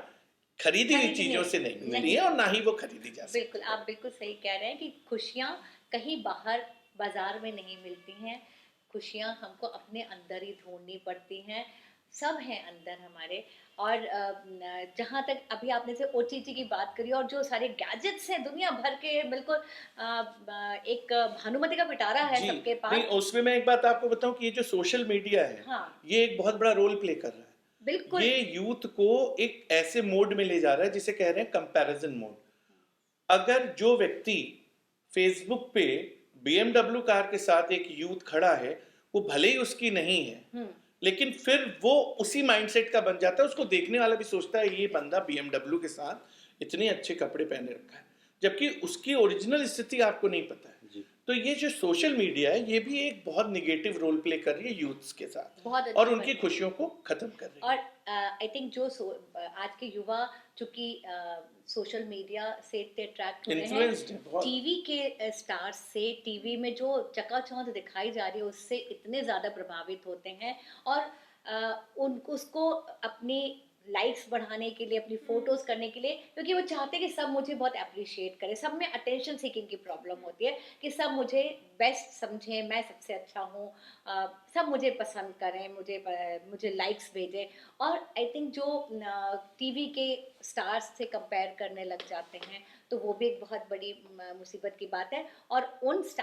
खरीदी हुई खरीदने चीजों से नहीं मिलती नहीं। है और ना ही वो खरीदी जा सकती। बिल्कुल, आप बिल्कुल सही कह रहे हैं कि खुशियाँ कहीं बाहर बाजार में नहीं मिलती हैं, खुशियाँ हमको अपने अंदर ही ढूंढनी पड़ती हैं। सब हैं अंदर हमारे। और जहाँ तक अभी आपने से ओटीटी की बात करी और जो सारे गैजेट्स हैं दुनिया भर के, बिल्कुल एक भानुमति का पिटारा है जी, सबके नहीं पास। उसमें मैं एक बात आपको बताऊं कि ये जो सोशल मीडिया है, हाँ। ये एक बहुत बड़ा रोल प्ले कर रहा है। बिल्कुल। ये यूथ को एक ऐसे मोड में ले जा रहा है जिसे कह रहे हैं कंपैरिजन मोड। अगर जो व्यक्ति फेसबुक पे BMW कार के साथ एक यूथ खड़ा है, वो भले ही उसकी नहीं है, लेकिन फिर वो उसी माइंडसेट का बन जाता है। उसको देखने वाला भी सोचता है ये बंदा BMW के साथ इतने अच्छे कपड़े पहने रखा है, जबकि उसकी ओरिजिनल स्थिति आपको नहीं पता है। जी। तो ये जो सोशल मीडिया है ये भी एक बहुत निगेटिव रोल प्ले कर रही है यूथ्स के साथ, बहुत अच्छा और उनकी बन- खुशियों को खत्म कर रही है। और आई थिंक जो आज के युवा चूंकि सोशल मीडिया से इतने अट्रैक्ट हो रहे Influenced है हैं, बहुत। टीवी के स्टार्स से, टीवी में जो चकाचौंध दिखाई जा रही है उससे इतने ज़्यादा प्रभावित होते हैं, और उनको उसको अपनी लाइक्स बढ़ाने के लिए, अपनी फोटोज करने के लिए, क्योंकि वो चाहते हैं कि सब मुझे बहुत अप्रिशिएट करें। सब में अटेंशन सीकिंग की प्रॉब्लम होती है कि सब मुझे बेस्ट समझें, मैं सबसे अच्छा हूँ, सब मुझे पसंद करें, मुझे लाइक्स भेजें। और आई थिंक जो टीवी के स्टार्स से कंपेयर करने लग जाते हैं, तो वो भी एक बहुत बड़ी मुसीबत की बात है। और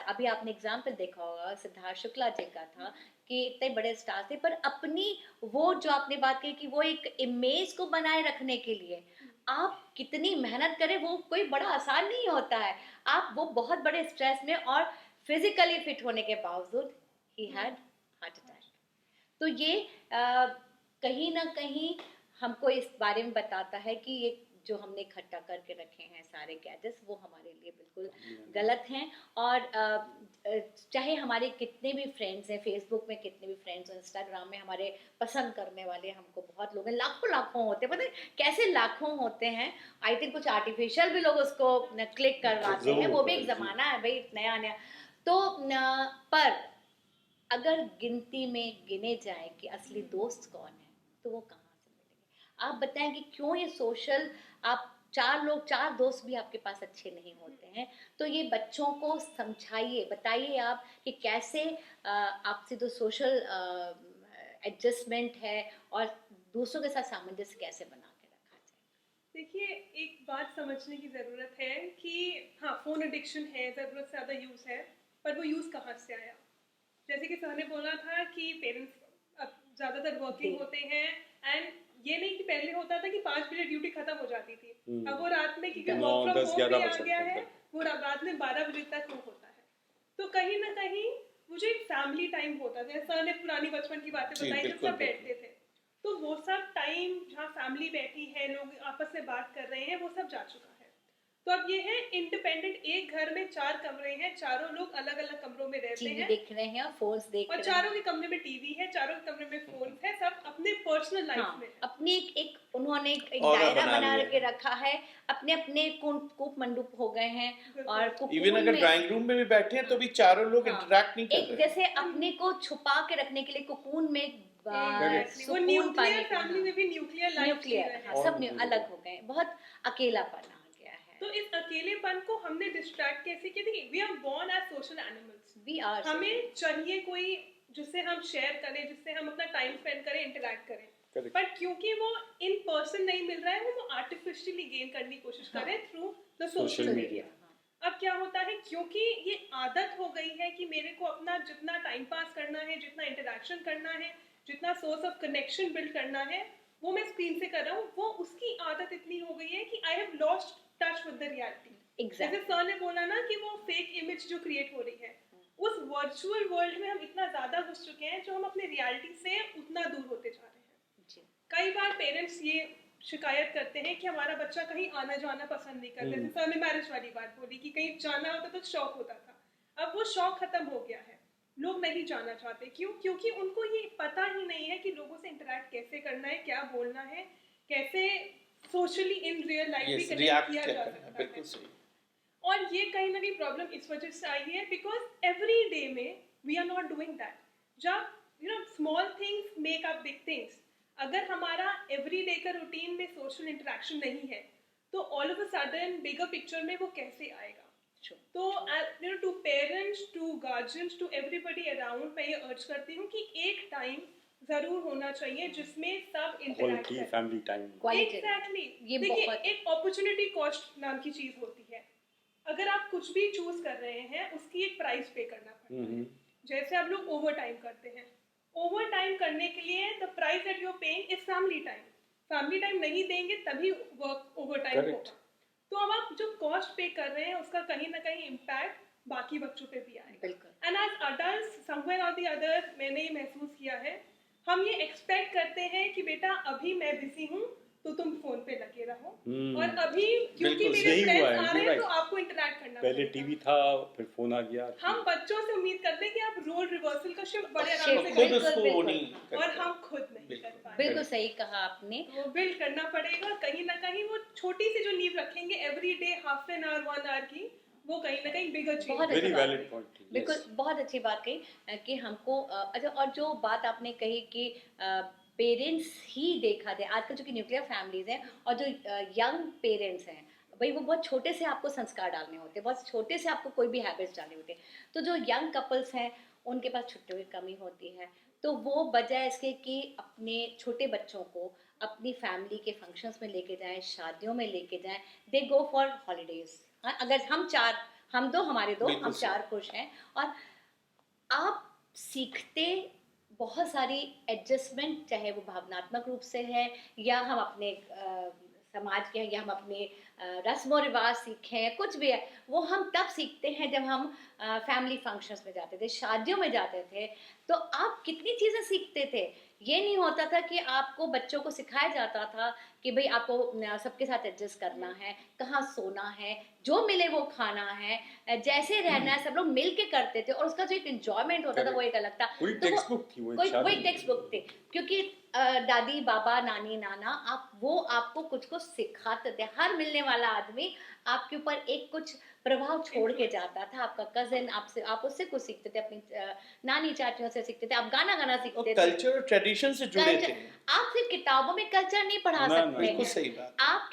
अभी आपने एग्जाम्पल देखा होगा सिद्धार्थ शुक्ला जी का था कि इतने बड़े स्टार थे, पर अपनी वो जो आपने बात की कि वो एक इमेज को बनाए रखने के लिए आप कितनी मेहनत करें, वो कोई बड़ा आसान नहीं होता है। आप वो बहुत बड़े स्ट्रेस में और फिजिकली फिट होने के बावजूद ही हैड हार्ट अटैक। तो ये कहीं ना कहीं हमको इस बारे में बताता है कि ये जो हमने इकट्ठा करके रखे हैं सारे गैजेट्स, वो हमारे लिए बिल्कुल गलत हैं। और चाहे हमारे कितने भी फ्रेंड्स हैं, फेसबुक में कितने भी फ्रेंड्स हैं, इंस्टाग्राम में हमारे पसंद करने वाले हमको बहुत लोग हैं, लाखों लाखों होते हैं, पता है कैसे लाखों होते हैं। आई थिंक कुछ आर्टिफिशियल भी लोग उसको क्लिक करवाते हैं, वो भी एक ज़माना है भाई, नया नया। तो पर अगर गिनती में गिने जाए कि असली दोस्त कौन है, तो वो कहाँ से मिलेंगे? आप बताएं कि क्यों ये सोशल, आप चार दोस्त भी आपके पास अच्छे नहीं होते हैं। तो ये बच्चों को समझाइए, बताइए आप कि कैसे आपसे जो सोशल एडजस्टमेंट है और दूसरों के साथ सामंजस्य कैसे बना के रखा जाए। देखिए, एक बात समझने की ज़रूरत है कि हाँ, फ़ोन एडिक्शन है, ज़रूरत से ज़्यादा यूज़ है, पर वो यूज़ कहाँ से आया? जैसे कि सर ने बोला था कि पेरेंट्स अब ज़्यादातर वर्किंग होते हैं, एंड ये नहीं कि पहले होता था कि 5 बजे ड्यूटी खत्म हो जाती थी। अब वो रात में, क्योंकि नौ, वर्क फ्रॉम 10, होम भी 11 आ बज गया सकते है, हैं। वो रात में 12 बजे तक वो होता है। तो कहीं ना कहीं मुझे एक फैमिली टाइम होता था। सर ने पुरानी बचपन की बातें जी, बताई जब बिल्कुल, सब बैठते थे, तो वो सब टाइम जहाँ फैमिली बैठी है, लोग आपस में बात कर रहे हैं, वो सब जा चुका है। तो अब ये है इंडिपेंडेंट, एक घर में 4 कमरे हैं, चारों लोग अलग अलग कमरों में रहते टीवी हैं देख रहे हैं और फोन्स देख और रहे चारों हैं। के कमरे में टीवी है, चारों के कमरे में फोन है, सब अपने पर्सनल लाइफ हाँ, में है। अपने एक उन्होंने एक ऑरा दायरा बना बना लिया के है। रखा है, अपने अपने कूप मंडूप हो गए हैं और इवन कुकून अगर में ड्राइंग रूम में भी बैठे हैं तो भी चारों लोग हाँ, इंटरेक्ट नहीं कर एक रहे हैं। जैसे अपने को छुपा के रखने के लिए कुकून में Exactly. वो सुकून न्यूक्लियर पाने को, फैमिली में भी न्यूक्लियर लाइफ जी न्यूक्लियर, रहे हैं। हाँ, सब अलग हो गए, बहुत अकेलापन आ गया है। तो इस अकेलेपन को हमने डिस्ट्रैक्ट कैसे किया? देखिए, we are born as social animals. We are हमें चाहिए कोई जिससे हम शेयर करें, जिससे हम अपना टाइम स्पेंड करें, इंटरेक्ट करें। Correct. पर क्योंकि वो इन पर्सन नहीं मिल रहा है, वो आर्टिफिशियली गेन करने की कोशिश कर रहे हैं through the social Social media. media. अब क्या होता है, क्योंकि ये आदत हो गई है कि मेरे को अपना जितना टाइम पास करना है, जितना इंटरेक्शन करना है, जितना सोर्स ऑफ कनेक्शन बिल्ड करना है, वो मैं स्क्रीन से कर रहा हूँ। वो उसकी आदत इतनी हो गई है कि I have lost touch with the reality. Exactly. जैसे सर ने बोला ना कि वो फेक इमेज जो क्रिएट हो रही है, उस वर्चुअल वर्ल्ड में हम इतना ज्यादा घुस चुके हैं जो हम अपने रियलिटी से उतना दूर होते जा रहे हैं। जी। कई बार पेरेंट्स ये शिकायत करते हैं कि हमारा बच्चा कहीं आना जाना पसंद नहीं करता। जैसे सर ने मैरिज वाली बात बोली कि कहीं जाना होता तो शौक होता था, अब वो शौक खत्म हो गया है, लोग नहीं जाना चाहते। क्यों? क्योंकि उनको ये पता ही नहीं है कि लोगों से इंटरेक्ट कैसे करना है, क्या बोलना है, कैसे सोशली इन रियल लाइफ भी कनेक्ट रिएक्ट किया क्या जा करना है, सकता बिल्कुल है। सही। और ये कहीं ना कहीं प्रॉब्लम इस वजह से आई है बिकॉज एवरी डे में we are not doing that. जब small things make up big things. अगर हमारा एवरी डे का रूटीन में सोशल इंटरेक्शन नहीं है तो all of a sudden bigger picture में वो कैसे आएगा? तो to parents, to guardians, to everybody around मैं ये अर्ज करती हूँ कि एक टाइम जरूर होना चाहिए जिसमें सब इंटरेक्ट क्वालिटी करें। Family time. Quality exactly. ये देखिए, बहुत एक अपॉर्चुनिटी कॉस्ट नाम की चीज होती है। अगर आप कुछ भी चूज कर रहे हैं उसकी एक प्राइस पे करना पड़ता है। जैसे आप लोग ओवर टाइम करते हैं, ओवर टाइम करने के लिए the price that you are paying is family time. Family time नहीं देंगे तभी वर्क ओवर टाइम Correct. होगा। तो अब आप जो कॉस्ट पे कर रहे हैं उसका कहीं ना कहीं इम्पैक्ट बाकी बच्चों पे भी आएगा। बिल्कुल। एंड एज अडल्ट्स समवेयर और द अदर मैंने ये महसूस किया है, हम ये एक्सपेक्ट करते हैं कि बेटा अभी मैं बिजी हूँ तो तुम फोन पे लगे रहो, और अभी क्योंकि बिल्कुल मेरे यही हुआ फ्रेंड्स है, आ रहे you're हैं तो right. आपको इंटरेक्ट करना पहले पड़ेगा। टीवी था, फिर फोन आ गया. हम बच्चों से उम्मीद करते हैं कि आप रोल रिवर्सल का शिफ्ट बड़े आराम शिफ्ट से खुद करें, बिल्कुल, उसको बिल्कुल। नहीं करते। और हम खुद नहीं कर बिल्कुल। पाए। बिल्कुल सही कहा आपने। वो बिल्ड करना पड़ेगा। कहीं ना कहीं वो छोटी सी जो नींव रखेंगे every day half an hour 1 hour की, वो कहीं ना कहीं बिगर चीज। बहुत अच्छी वेरी बात वैलिड कही। पॉइंट. बिल्कुल, बहुत अच्छी बात कही कि हमको अच्छा, और जो बात आपने कही कि पेरेंट्स ही देखा दे, आजकल जो कि न्यूक्लियर फैमिलीज हैं और जो यंग पेरेंट्स हैं, भाई वो बहुत छोटे से आपको संस्कार डालने होते हैं, बहुत छोटे से आपको कोई भी हैबिट्स डालने होते हैं। तो जो यंग कपल्स हैं उनके पास छुट्टियों की कमी होती है, तो वो बजाय इसके कि अपने छोटे बच्चों को अपनी फैमिली के फंक्शंस में लेके जाएं, शादियों में लेके जाएं, दे गो फॉर हॉलीडेज। हाँ, अगर हम दो, हमारे दो, बिल्कुल हम सही। 4 खुश हैं, और आप सीखते बहुत सारी एडजस्टमेंट, चाहे वो भावनात्मक रूप से है या हम अपने समाज के हैं या हम अपने रस्म और रिवाज सीखे हैं, कुछ भी है, वो हम तब सीखते हैं जब हम फैमिली फंक्शंस में जाते थे, शादियों में जाते थे। तो आप कितनी चीज़ें सीखते थे। ये नहीं होता था कि आपको बच्चों को सिखाया जाता था कि भाई आपको सबके साथ एडजस्ट करना है, कहाँ सोना है, जो मिले वो खाना है, जैसे रहना है, सब लोग मिल के करते थे, और उसका जो एक एंजॉयमेंट होता था वो एक अलग था। कोई तो टेक्स्ट बुक थी, वो एक कोई शादी टेक्स्ट बुक थी, क्योंकि दादी बाबा नानी नाना आपको कुछ सिखाते थे। हर मिलने वाला आदमी आपके ऊपर एक कुछ प्रभाव छोड़ के जाता था। आपका कजिन आप उससे कुछ सीखते थे, अपनी नानी चाचियों से सीखते थे, आप गाना गाना सीखते थे, कल्चर और ट्रेडिशन से जुड़े थे। आप सिर्फ किताबों में कल्चर नहीं पढ़ा ना, सकते बिल्कुल हैं। सही बात। आप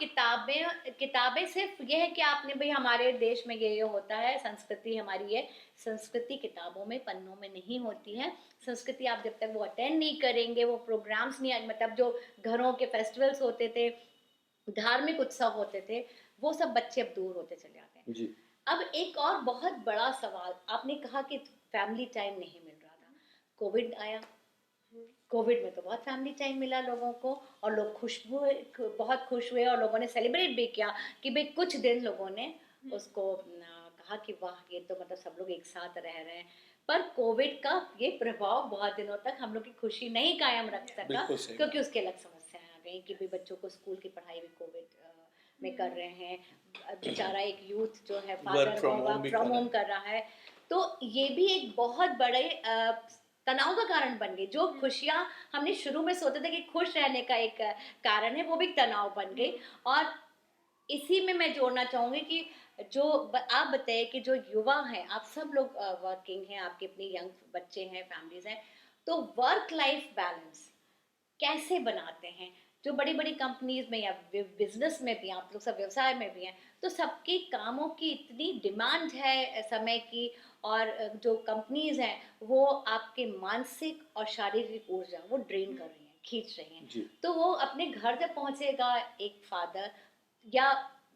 किताबें सिर्फ ये है कि आपने भाई हमारे देश में ये होता है, संस्कृति हमारी है। संस्कृति किताबों में, पन्नों में नहीं होती है। संस्कृति आप जब तक वो अटेंड नहीं करेंगे, वो प्रोग्राम्स नहीं, मतलब जो घरों के फेस्टिवल्स होते थे, धार्मिक उत्सव होते थे, वो सब बच्चे अब दूर होते चले जाते हैं जी. अब एक और बहुत बड़ा सवाल, आपने कहा कि फैमिली टाइम नहीं मिल रहा था, कोविड आया, कोविड में तो बहुत फैमिली टाइम मिला लोगों को, और लोग बहुत खुश हुए, और लोगों ने सेलिब्रेट भी किया कि भाई कुछ दिन लोगों ने उसको कहा कि वाह, ये तो मतलब सब लोग एक साथ रह रहे हैं। पर कोविड का ये प्रभाव बहुत दिनों तक हम लोग की खुशी नहीं कायम रख सका, बिल्कुल सही। क्योंकि उसके अलग समस्याएं आ गई कि भाई बच्चों को स्कूल की पढ़ाई भी कोविड में कर रहे हैं, बेचारा एक यूथ जो है Work father from home work भी फ्रॉम कर रहा होम कर रहा है, तो ये भी एक बहुत बड़े तनाव का कारण बन गई। जो खुशियाँ हमने शुरू में सोचे थे कि खुश रहने का एक कारण है, वो भी तनाव बन गई। और इसी में मैं जोड़ना चाहूँगी कि जो आप बताइए कि जो युवा हैं, आप सब लोग वर्किंग हैं, आपके अपने यंग बच्चे हैं, फैमिलीज हैं, तो वर्क लाइफ बैलेंस कैसे बनाते हैं? जो बड़ी बड़ी कंपनीज में या बिजनेस में भी, आप लोग सब व्यवसाय में भी हैं, तो सबकी कामों की इतनी डिमांड है समय की, और जो कंपनीज हैं वो आपके मानसिक और शारीरिक ऊर्जा वो ड्रेन कर रही हैं, खींच रही हैं। जी। तो वो अपने घर जब पहुंचेगा एक फादर या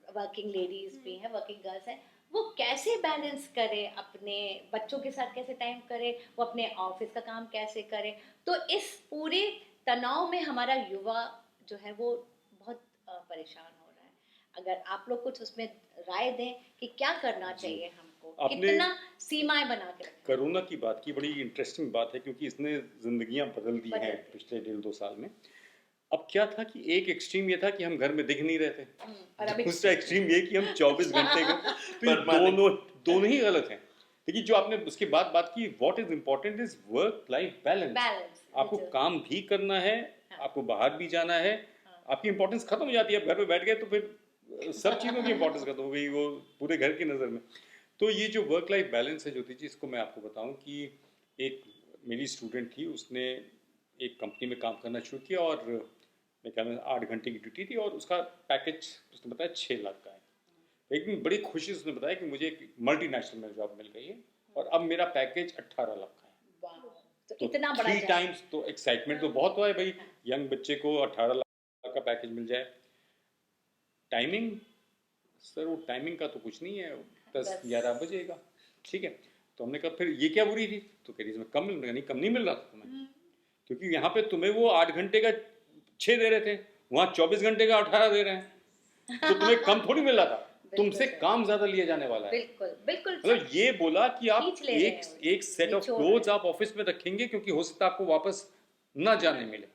वर्किंग लेडीज भी हैं, वर्किंग गर्ल्स हैं, वो कैसे बैलेंस करे, अपने बच्चों के साथ कैसे टाइम करे, वो अपने ऑफिस का काम कैसे करे। तो इस पूरे तनाव में हमारा युवा जो है वो बहुत परेशान हो रहा है। अगर आप लोग कुछ उसमें राय दें कि क्या करना चाहिए हमको, आपने कितना सीमाएं बना के रखें। कोरोना की बात की, बड़ी इंटरेस्टिंग बात है क्योंकि इसने जिंदगियां बदल दी हैं पिछले 1.5-2 साल में। अब क्या था कि एक एक्सट्रीम ये था कि हम घर में दिख नहीं रहे थे, और अभी दूसरा एक्सट्रीम ये कि हम 24 घंटे को, तो ये दोनों ही गलत हैं। देखिए, जो आपने उसके बाद बात की, what is important is work life balance. Balance आपको काम भी करना है, आपको बाहर भी जाना है, आपकी इंपॉर्टेंस खत्म हो जाती है। आप घर में बैठ गए तो फिर सब चीज़ों की इंपॉर्टेंस खत्म हो गई, वो पूरे घर की नज़र में। तो ये जो वर्क लाइफ बैलेंस है ज्योति जी, इसको मैं आपको बताऊं कि एक मेरी स्टूडेंट थी, उसने एक कंपनी में काम करना शुरू किया और मैं क्या 8 घंटे की ड्यूटी थी और उसका पैकेज उसने बताया 6 लाख का है। लेकिन बड़ी खुशी से उसने बताया कि मुझे एक मल्टीनेशनल में जॉब मिल गई है और अब मेरा पैकेज 18 लाख का है। वाह, तो इतना बड़ा 3 टाइम्स, तो एक्साइटमेंट तो बहुत हुआ है भाई, यंग बच्चे को 18 लाख का पैकेज मिल जाए। टाइमिंग, सर वो टाइमिंग का तो कुछ नहीं है, 10-11 बजेगा, ठीक है। तो हमने कहा फिर ये क्या बुरी थी, तो कह रही इसमें कम मिल रहा, नहीं कम नहीं मिल रहा था तुम्हें, क्योंकि यहाँ पे तुम्हें वो 8 घंटे का 6 दे रहे थे, वहाँ 24 घंटे का 18 दे रहे हैं, तो तुम्हें कम थोड़ी मिल रहा था, तुमसे काम ज्यादा लिया जाने वाला है। बिल्कुल बिल्कुल। मतलब ये बोला कि आप खींच ले रहे हैं वो, एक सेट ऑफ निचोड़ क्लोथ्स रहे आप ऑफिस में रखेंगे क्योंकि हो सकता है आपको वापस ना जाने मिले,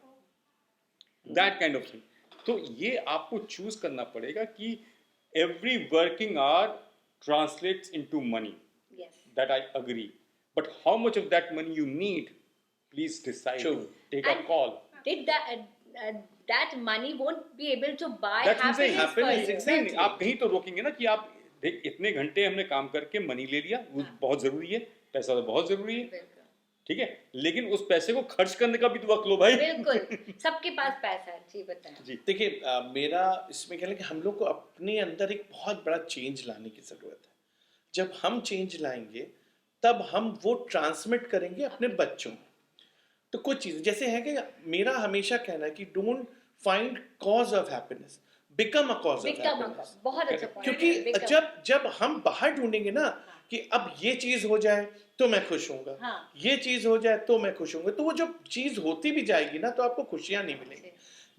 दैट काइंड ऑफ थिंग। तो ये आपको चूज करना पड़ेगा कि every working hour translates into money. Yes. That I agree. But how much of that money you need, please decide. True. Take a And call. Did that money won't be able to buy That's what I'm saying. happiness for Happiness, you. exactly. नहीं, आप कहीं तो रोकेंगे ना कि आप देख इतने घंटे हमने काम करके मनी ले लिया, वो बहुत जरूरी है, पैसा तो बहुत जरूरी है, बिल्कुल ठीक है, लेकिन उस पैसे को खर्च करने का भी तो वक्त लो भाई। बिल्कुल, सबके पास पैसा है। जी बताएं। जी देखिए, मेरा इसमें कहना कि हम लोग को अपने अंदर एक बहुत बड़ा चेंज लाने की ज़रूरत है। जब हम चेंज लाएंगे तब हम वो ट्रांसमिट करेंगे अपने बच्चों में। तो कुछ चीज़ जैसे है कि मेरा हमेशा कहना है कि don't find cause of happiness, become a cause of happiness. बहुत अच्छा point है, क्योंकि become- जब हम बाहर ढूंढेंगे ना कि अब ये चीज हो जाए तो मैं खुश होऊंगा, हाँ। ये चीज हो जाए तो मैं खुश होऊंगा, तो वो जो चीज होती भी जाएगी ना तो आपको खुशियां नहीं मिलेंगी।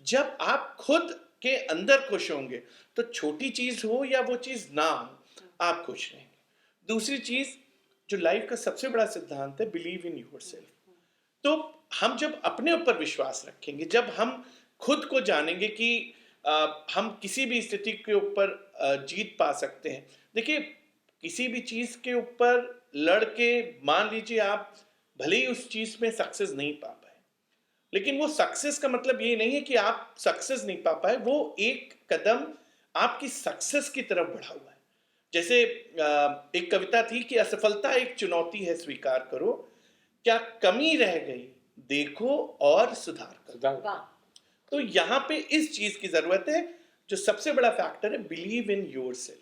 जब आप खुद के अंदर खुश होंगे तो छोटी चीज हो या वो चीज ना हो, आप खुश रहेंगे। दूसरी चीज जो लाइफ का सबसे बड़ा सिद्धांत है, बिलीव इन योरसेल्फ। तो हम जब अपने ऊपर विश्वास रखेंगे, जब हम खुद को जानेंगे कि हम किसी भी स्थिति के ऊपर जीत पा सकते हैं। देखिए, किसी भी चीज़ के ऊपर लड़ के मान लीजिए आप भले ही उस चीज़ में सक्सेस नहीं पा पाए, लेकिन वो सक्सेस का मतलब ये नहीं है कि आप सक्सेस नहीं पा पाए, वो एक कदम आपकी सक्सेस की तरफ बढ़ा हुआ है। जैसे एक कविता थी कि असफलता एक चुनौती है स्वीकार करो, क्या कमी रह गई देखो और सुधार करो। वाह, तो यहाँ पे इस चीज की जरूरत है, जो सबसे बड़ा फैक्टर है, बिलीव इन योरसेल्फ।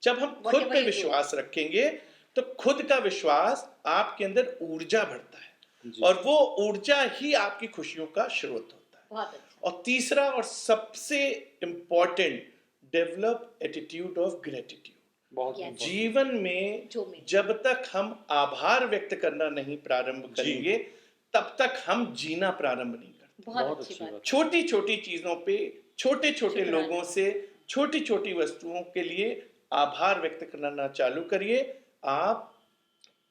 जब हम खुद पे विश्वास रखेंगे तो खुद का विश्वास आपके अंदर ऊर्जा भरता है और वो ऊर्जा ही आपकी खुशियों का स्रोत होता है। बहुत अच्छा। और तीसरा और सबसे important, develop attitude of gratitude. बहुत Yes. जीवन में जो में जब तक हम आभार व्यक्त करना नहीं प्रारंभ करेंगे तब तक हम जीना प्रारंभ नहीं करते। बहुत अच्छी बात। छोटी छोटी चीजों पे, छोटे छोटे शुक्राना। लोगों से, छोटी छोटी वस्तुओं के लिए आभार व्यक्त करना चालू करिए, आप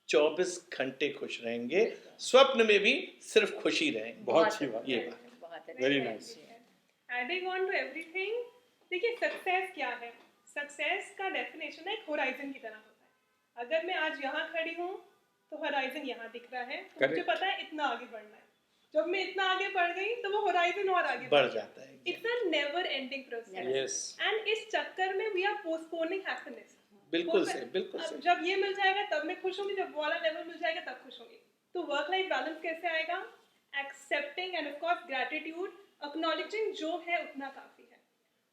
24 घंटे खुश रहेंगे, स्वप्न में भी सिर्फ खुशी रहेंगे। बहुत अच्छी बात, ये बात। बहुत Very nice. Adding on to everything, देखिए सक्सेस क्या है? सक्सेस का डेफिनेशन एक होराइजन की तरह होता है। अगर मैं आज यहाँ खड़ी हूँ तो होराइजन यहाँ दिख रहा है, तो मुझे Correct. पता है इतना आगे बढ़ना है। जब मैं इतना आगे बढ़ गई तो वो होराइजन और आगे बढ़ जाता है। It's a never ending process. Yes, and इस चक्कर में वी आर पोस्टपोनिंग हैप्पीनेस। बिल्कुल सही, बिल्कुल अब सही। जब ये मिल जाएगा तब मैं खुश होंगी, जब वो वाला लेवल मिल जाएगा तब खुश होंगी। तो वर्क लाइफ बैलेंस कैसे आएगा? Accepting end of course gratitude, acknowledging जो है उतना काफी है।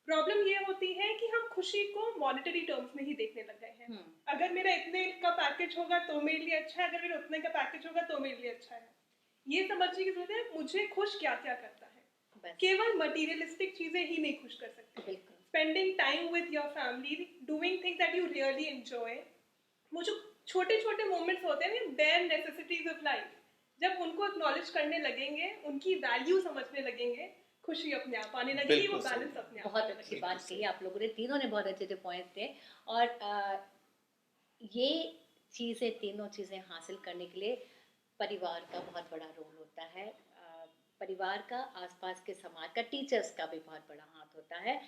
प्रॉब्लम ये होती है कि हम खुशी को मॉनेटरी टर्म्स में ही देखने लग गए हैं। अगर मेरा इतने का पैकेज होगा तो मेरे लिए अच्छा है, अगर मेरा उतने का पैकेज होगा तो मेरे लिए अच्छा है। ये समझने की जरूरत है मुझे खुश क्या क्या करता है। बस। केवल मटीरियलिस्टिक चीजें ही नहीं खुश कर सकती। बिल्कुल। Spending time with your family, doing things that you really enjoy, वो जो छोटे छोटे मोमेंट्स होते हैं ना, बेयर नेसेसिटीज ऑफ लाइफ, जब उनको एक्नॉलेज करने लगेंगे, उनकी वैल्यू समझने लगेंगे, खुशी अपने आप आने लगेगी, वो बिल्कुल सही। बैलेंस अपने आप बहुत आने अच्छी लगेगा। बात कही आप लोगों ने, तीनों ने बहुत अच्छे अच्छे पॉइंट थे। और ये चीज़ें, तीनों चीज़ें हासिल करने के लिए परिवार का बहुत बड़ा रोल होता है। परिवार का, आसपास के समाज का, टीचर्स का भी बहुत बड़ा हाथ होता है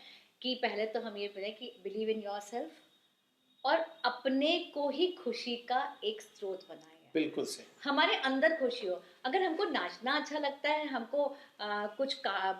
कि पहले तो हम ये बोलें कि बिलीव इन योरसेल्फ और अपने को ही खुशी का एक स्रोत बनाएं। बिल्कुल सही। हमारे अंदर खुशी हो। अगर हमको नाचना अच्छा लगता है, हमको कुछ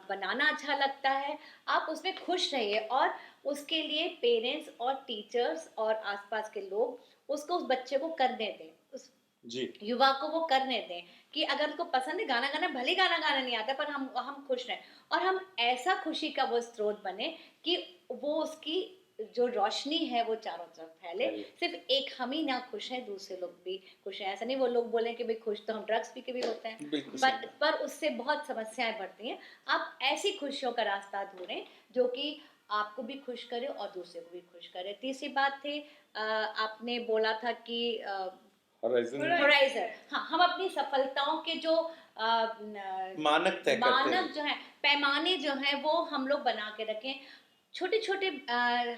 बनाना अच्छा लगता है, आप उसमें खुश रहिए और उसके लिए पेरेंट्स और टीचर्स और आसपास के लोग उसको, उस बच्चे को करने दें, उस जी, युवा को वो करने दें कि अगर उनको पसंद है गाना गाना, भले गाना गाना नहीं आता पर हम खुश रहें और हम ऐसा खुशी का वो स्रोत बने कि वो उसकी जो रोशनी है वो चारों तरफ फैले। सिर्फ एक हम ही ना खुश हैं, दूसरे लोग भी खुश हैं। ऐसा नहीं वो लोग बोलें कि भाई खुश तो हम ड्रग्स पी के भी होते हैं, बिल्कुल सही बात। पर उससे बहुत समस्याएं बढ़ती हैं। आप ऐसी खुशियों का रास्ता ढूंढें जो कि आपको भी खुश करे और दूसरे को भी खुश करे। तीसरी बात थी, आपने बोला था कि होराइजन। होराइजन। हाँ, हम अपनी सफलताओं के जो मानक तय करते हैं। मानक जो है, पैमाने जो हैं वो हम लोग बना के रखें। छोटे छोटे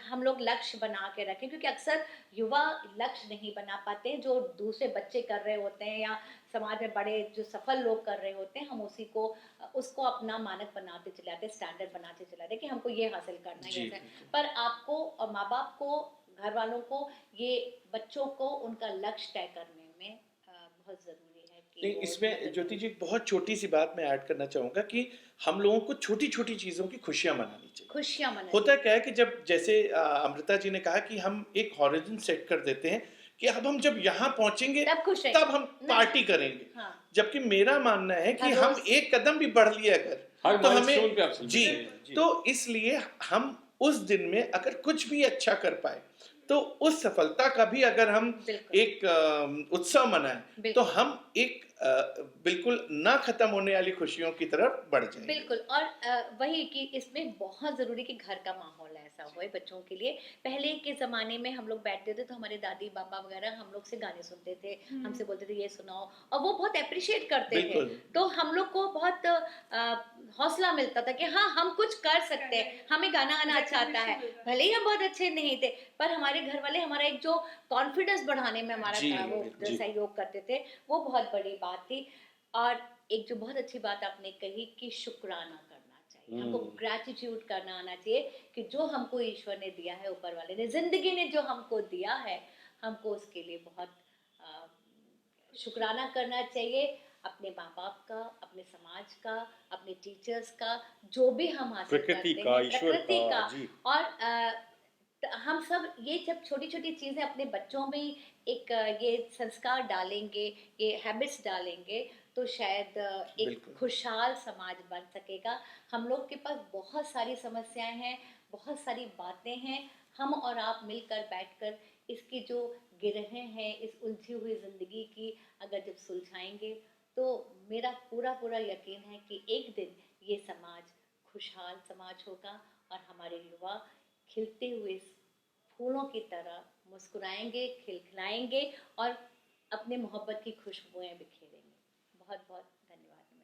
हम लोग लक्ष्य बना के रखें, क्योंकि अक्सर युवा लक्ष्य नहीं बना पाते। जो दूसरे बच्चे कर रहे होते हैं या समाज में बड़े जो सफल लोग कर रहे होते हैं, हम उसी को उसको अपना मानक बनाते चले जाते, स्टैंडर्ड बनाते चले जाते कि हमको ये हासिल करना जी, है। पर आपको और माँ बाप को, घर वालों को, ये बच्चों को उनका लक्ष्य तय करने में बहुत जरूरी है कि नहीं, वो इसमें ज्योति जी एक बहुत छोटी सी बात मैं ऐड करना चाहूंगा कि हम लोगों को छोटी छोटी चीजों की खुशियां मनानी चाहिए। खुशियां मनाएं। होता क्या है कि जब जैसे अमृता जी ने कहा कि हम एक हॉरिजन सेट कर देते हैं कि अब हम जब यहाँ पहुंचेंगे तब खुश रहेंगे। तब हम पार्टी करेंगे। हाँ। जबकि मेरा मानना है कि हर हम रोज। एक कदम भी बढ़ लिया अगर हर तो milestone पे आप हमें celebrate जी, करें। तो इसलिए हम उस दिन में अगर कुछ भी अच्छा कर पाए तो उस सफलता का भी अगर हम बिल्कुल। एक उत्सव मनाएं तो बिल्कुल। हम एक बिल्कुल ना खत्म होने वाली खुशियों की तरफ बढ़ जाएंगे। बिल्कुल। और वही कि इसमें बहुत ज़रूरी कि घर का माहौल ऐसा होए बच्चों के लिए। पहले के ज़माने में हम लोग बैठते थे तो हमारे दादी पापा वगैरह हम लोग से गाने सुनते थे, हमसे बोलते थे ये सुनाओ, और वो बहुत अप्रिशिएट करते थे। बिल्कुल। तो हम लोग को बहुत हौसला मिलता था कि हाँ हम कुछ कर सकते हैं, हमें गाना गाना अच्छा आता है। भले ही हम बहुत अच्छे नहीं थे पर हमारे घर वाले हमारा एक जो कॉन्फिडेंस बढ़ाने में हमारा जी, वो जी। सहयोग करते थे, वो बहुत बड़ी बात थी। और एक जो बहुत अच्छी बात आपने कही कि शुक्राना करना चाहिए, हमको ग्रैटिट्यूड करना आना चाहिए कि जो हमको ईश्वर ने दिया है, ऊपर वाले ने, जिंदगी ने जो हमको दिया है, हमको उसके लिए बहुत शुक्राना करना चाहिए। अपने माँ बाप का, अपने समाज का, अपने टीचर्स का, जो भी हम हासिल प्रकृति करते का, हैं, ईश्वर प्रकृति का, का। जी। और हम सब ये जब छोटी छोटी चीज़ें अपने बच्चों में एक ये संस्कार डालेंगे, ये हैबिट्स डालेंगे, तो शायद एक बिल्कुल। खुशहाल समाज बन सकेगा। हम लोग के पास बहुत सारी समस्याएं हैं, बहुत सारी बातें हैं। हम और आप मिलकर बैठकर इसकी जो गिरहें हैं, इस उलझी हुई ज़िंदगी की अगर जब सुलझाएंगे, तो मेरा पूरा पूरा यकीन है कि एक दिन ये समाज खुशहाल समाज होगा और हमारे युवा खिलते हुए फूलों की तरह मुस्कुराएंगे, खिलखिलाएंगे और अपने मोहब्बत की खुशबुएं बिखेरेंगे। बहुत बहुत धन्यवाद।